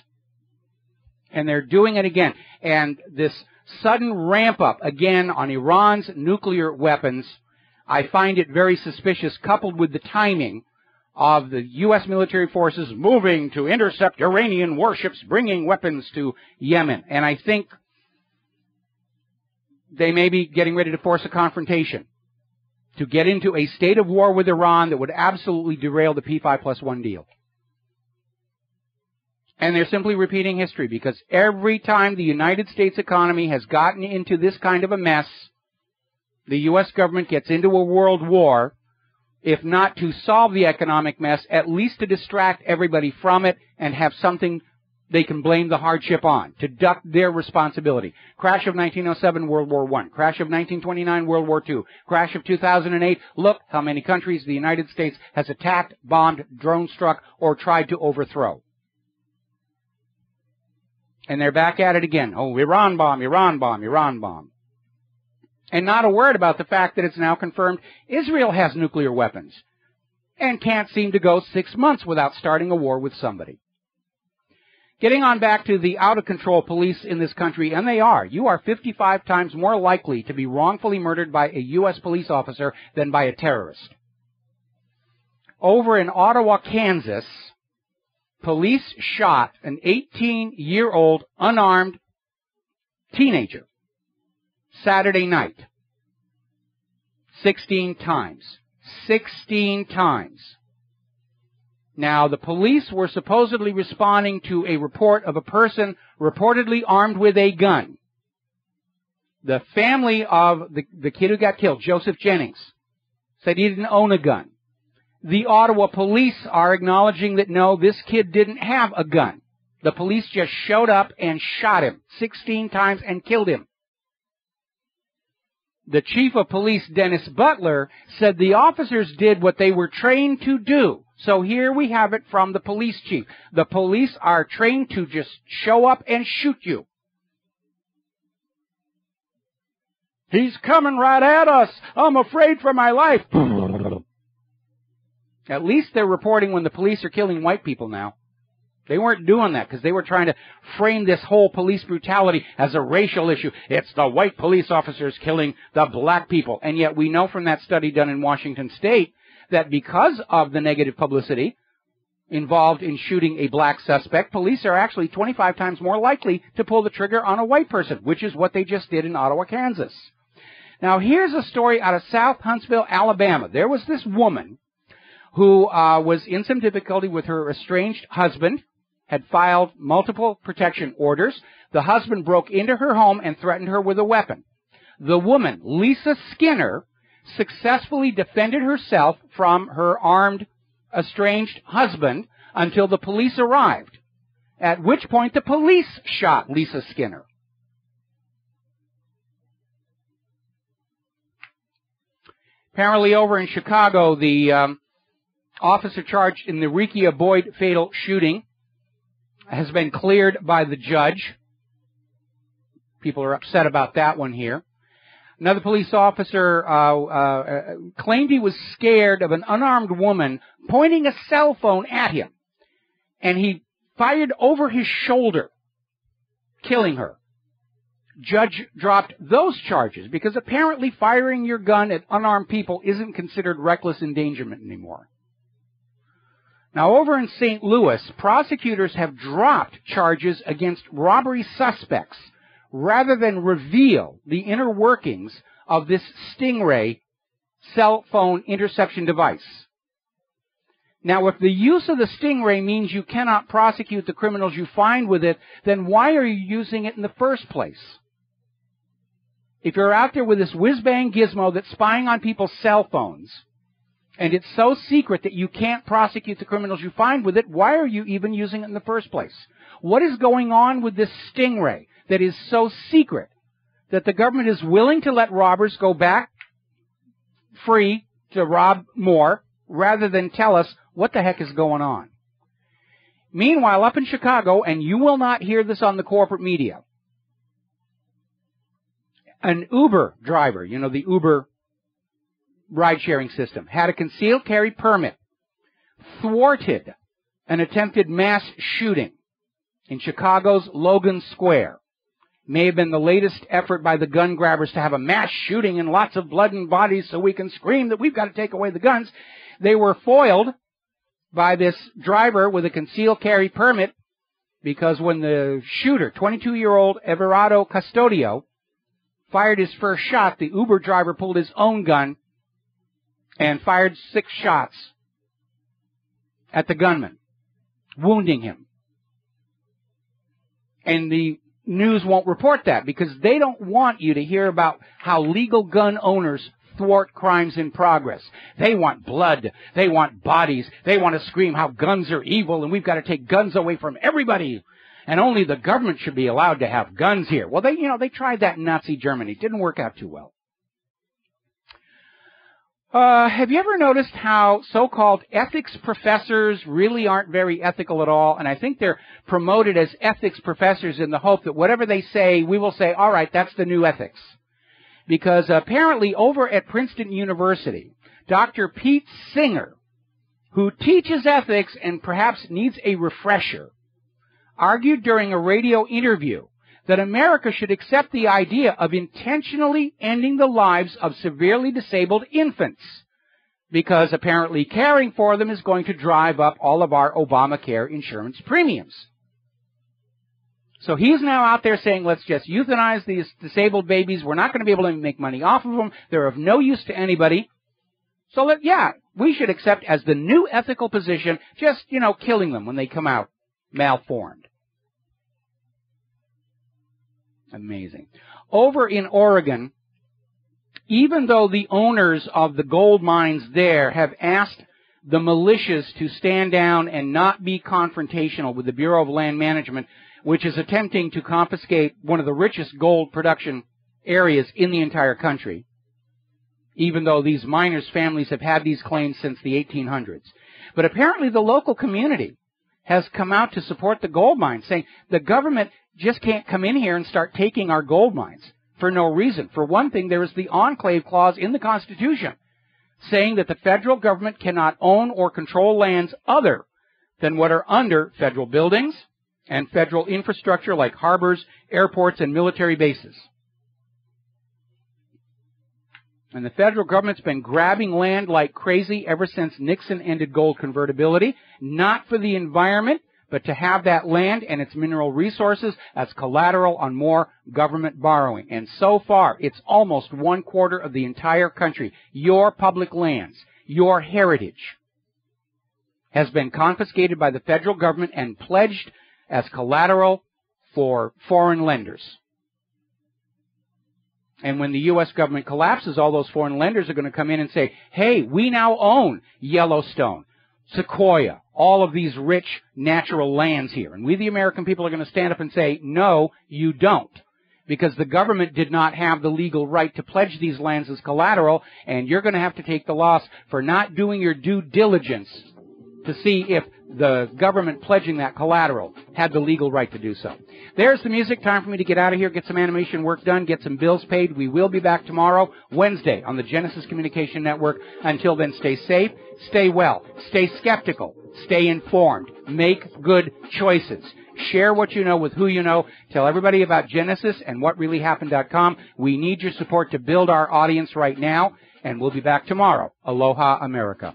Speaker 2: and they're doing it again. And this sudden ramp up again on Iran's nuclear weapons, I find it very suspicious, coupled with the timing of the U.S. military forces moving to intercept Iranian warships bringing weapons to Yemen. And I think they may be getting ready to force a confrontation to get into a state of war with Iran that would absolutely derail the P5+1 deal. And they're simply repeating history, because every time the United States economy has gotten into this kind of a mess, the U.S. government gets into a world war, if not to solve the economic mess, at least to distract everybody from it and have something they can blame the hardship on, to duck their responsibility. Crash of 1907, World War I. Crash of 1929, World War II. Crash of 2008, look how many countries the United States has attacked, bombed, drone-struck, or tried to overthrow. And they're back at it again. Oh, Iran bomb, Iran bomb, Iran bomb. And not a word about the fact that it's now confirmed Israel has nuclear weapons and can't seem to go 6 months without starting a war with somebody. Getting on back to the out-of-control police in this country, and they are. You are 55 times more likely to be wrongfully murdered by a U.S. police officer than by a terrorist. Over in Ottawa, Kansas, police shot an 18-year-old unarmed teenager Saturday night. 16 times. 16 times. Now, the police were supposedly responding to a report of a person reportedly armed with a gun. The family of the kid who got killed, Joseph Jennings, said he didn't own a gun. The Ottawa police are acknowledging that, no, this kid didn't have a gun. The police just showed up and shot him 16 times and killed him. The chief of police, Dennis Butler, said the officers did what they were trained to do. So here we have it from the police chief. The police are trained to just show up and shoot you. He's coming right at us. I'm afraid for my life. At least they're reporting when the police are killing white people now. They weren't doing that because they were trying to frame this whole police brutality as a racial issue. It's the white police officers killing the black people. And yet we know from that study done in Washington State that because of the negative publicity involved in shooting a black suspect, police are actually 25 times more likely to pull the trigger on a white person, which is what they just did in Ottawa, Kansas. Now, here's a story out of South Huntsville, Alabama. There was this woman who was in some difficulty with her estranged husband, had filed multiple protection orders. The husband broke into her home and threatened her with a weapon. The woman, Lisa Skinner, successfully defended herself from her armed, estranged husband until the police arrived, at which point the police shot Lisa Skinner. Apparently over in Chicago, the officer charged in the Rekia Boyd fatal shooting has been cleared by the judge. People are upset about that one here. Another police officer claimed he was scared of an unarmed woman pointing a cell phone at him, and he fired over his shoulder, killing her. Judge dropped those charges because apparently firing your gun at unarmed people isn't considered reckless endangerment anymore. Now, over in St. Louis, prosecutors have dropped charges against robbery suspects rather than reveal the inner workings of this Stingray cell phone interception device. Now, if the use of the Stingray means you cannot prosecute the criminals you find with it, then why are you using it in the first place? if you're out there with this whiz-bang gizmo that's spying on people's cell phones, and it's so secret that you can't prosecute the criminals you find with it, why are you even using it in the first place? What is going on with this stingray that is so secret that the government is willing to let robbers go back free to rob more rather than tell us what the heck is going on? Meanwhile, up in Chicago, and you will not hear this on the corporate media, an Uber driver, you know, the Uber ride-sharing system, had a concealed carry permit, thwarted an attempted mass shooting in Chicago's Logan Square. May have been the latest effort by the gun grabbers to have a mass shooting and lots of blood and bodies so we can scream that we've got to take away the guns. They were foiled by this driver with a concealed carry permit because when the shooter, 22-year-old Everardo Custodio, fired his first shot, the Uber driver pulled his own gun and fired 6 shots at the gunman, wounding him. And the news won't report that because they don't want you to hear about how legal gun owners thwart crimes in progress. They want blood. They want bodies. They want to scream how guns are evil and we've got to take guns away from everybody. And only the government should be allowed to have guns here. Well, they tried that in Nazi Germany. It didn't work out too well. Have you ever noticed how so-called ethics professors really aren't very ethical at all? And I think they're promoted as ethics professors in the hope that whatever they say, we will say, all right, that's the new ethics. Because apparently over at Princeton University, Dr. Pete Singer, who teaches ethics and perhaps needs a refresher, argued during a radio interview that America should accept the idea of intentionally ending the lives of severely disabled infants because apparently caring for them is going to drive up all of our Obamacare insurance premiums. So he's now out there saying, let's just euthanize these disabled babies. We're not going to be able to make money off of them. They're of no use to anybody. So, we should accept as the new ethical position just, killing them when they come out malformed. Amazing. Over in Oregon, even though the owners of the gold mines there have asked the militias to stand down and not be confrontational with the Bureau of Land Management, which is attempting to confiscate one of the richest gold production areas in the entire country, even though these miners' families have had these claims since the 1800s. But apparently the local community has come out to support the gold mines, saying the government just can't come in here and start taking our gold mines for no reason. For one thing, there is the enclave clause in the Constitution saying that the federal government cannot own or control lands other than what are under federal buildings and federal infrastructure like harbors, airports, and military bases. And the federal government's been grabbing land like crazy ever since Nixon ended gold convertibility, not for the environment, but to have that land and its mineral resources as collateral on more government borrowing. And so far, it's almost 1/4 of the entire country. Your public lands, your heritage, has been confiscated by the federal government and pledged as collateral for foreign lenders. And when the U.S. government collapses, all those foreign lenders are going to come in and say, hey, we now own Yellowstone, Sequoia, all of these rich natural lands here. And we, the American people, are going to stand up and say, no, you don't. Because the government did not have the legal right to pledge these lands as collateral, and you're going to have to take the loss for not doing your due diligence to see if the government pledging that collateral had the legal right to do so. There's the music. Time for me to get out of here, get some animation work done, get some bills paid. We will be back tomorrow, Wednesday, on the Genesis Communication Network. Until then, stay safe, stay well, stay skeptical, stay informed, make good choices. Share what you know with who you know. Tell everybody about Genesis and whatreallyhappened.com. We need your support to build our audience right now, and we'll be back tomorrow. Aloha, America.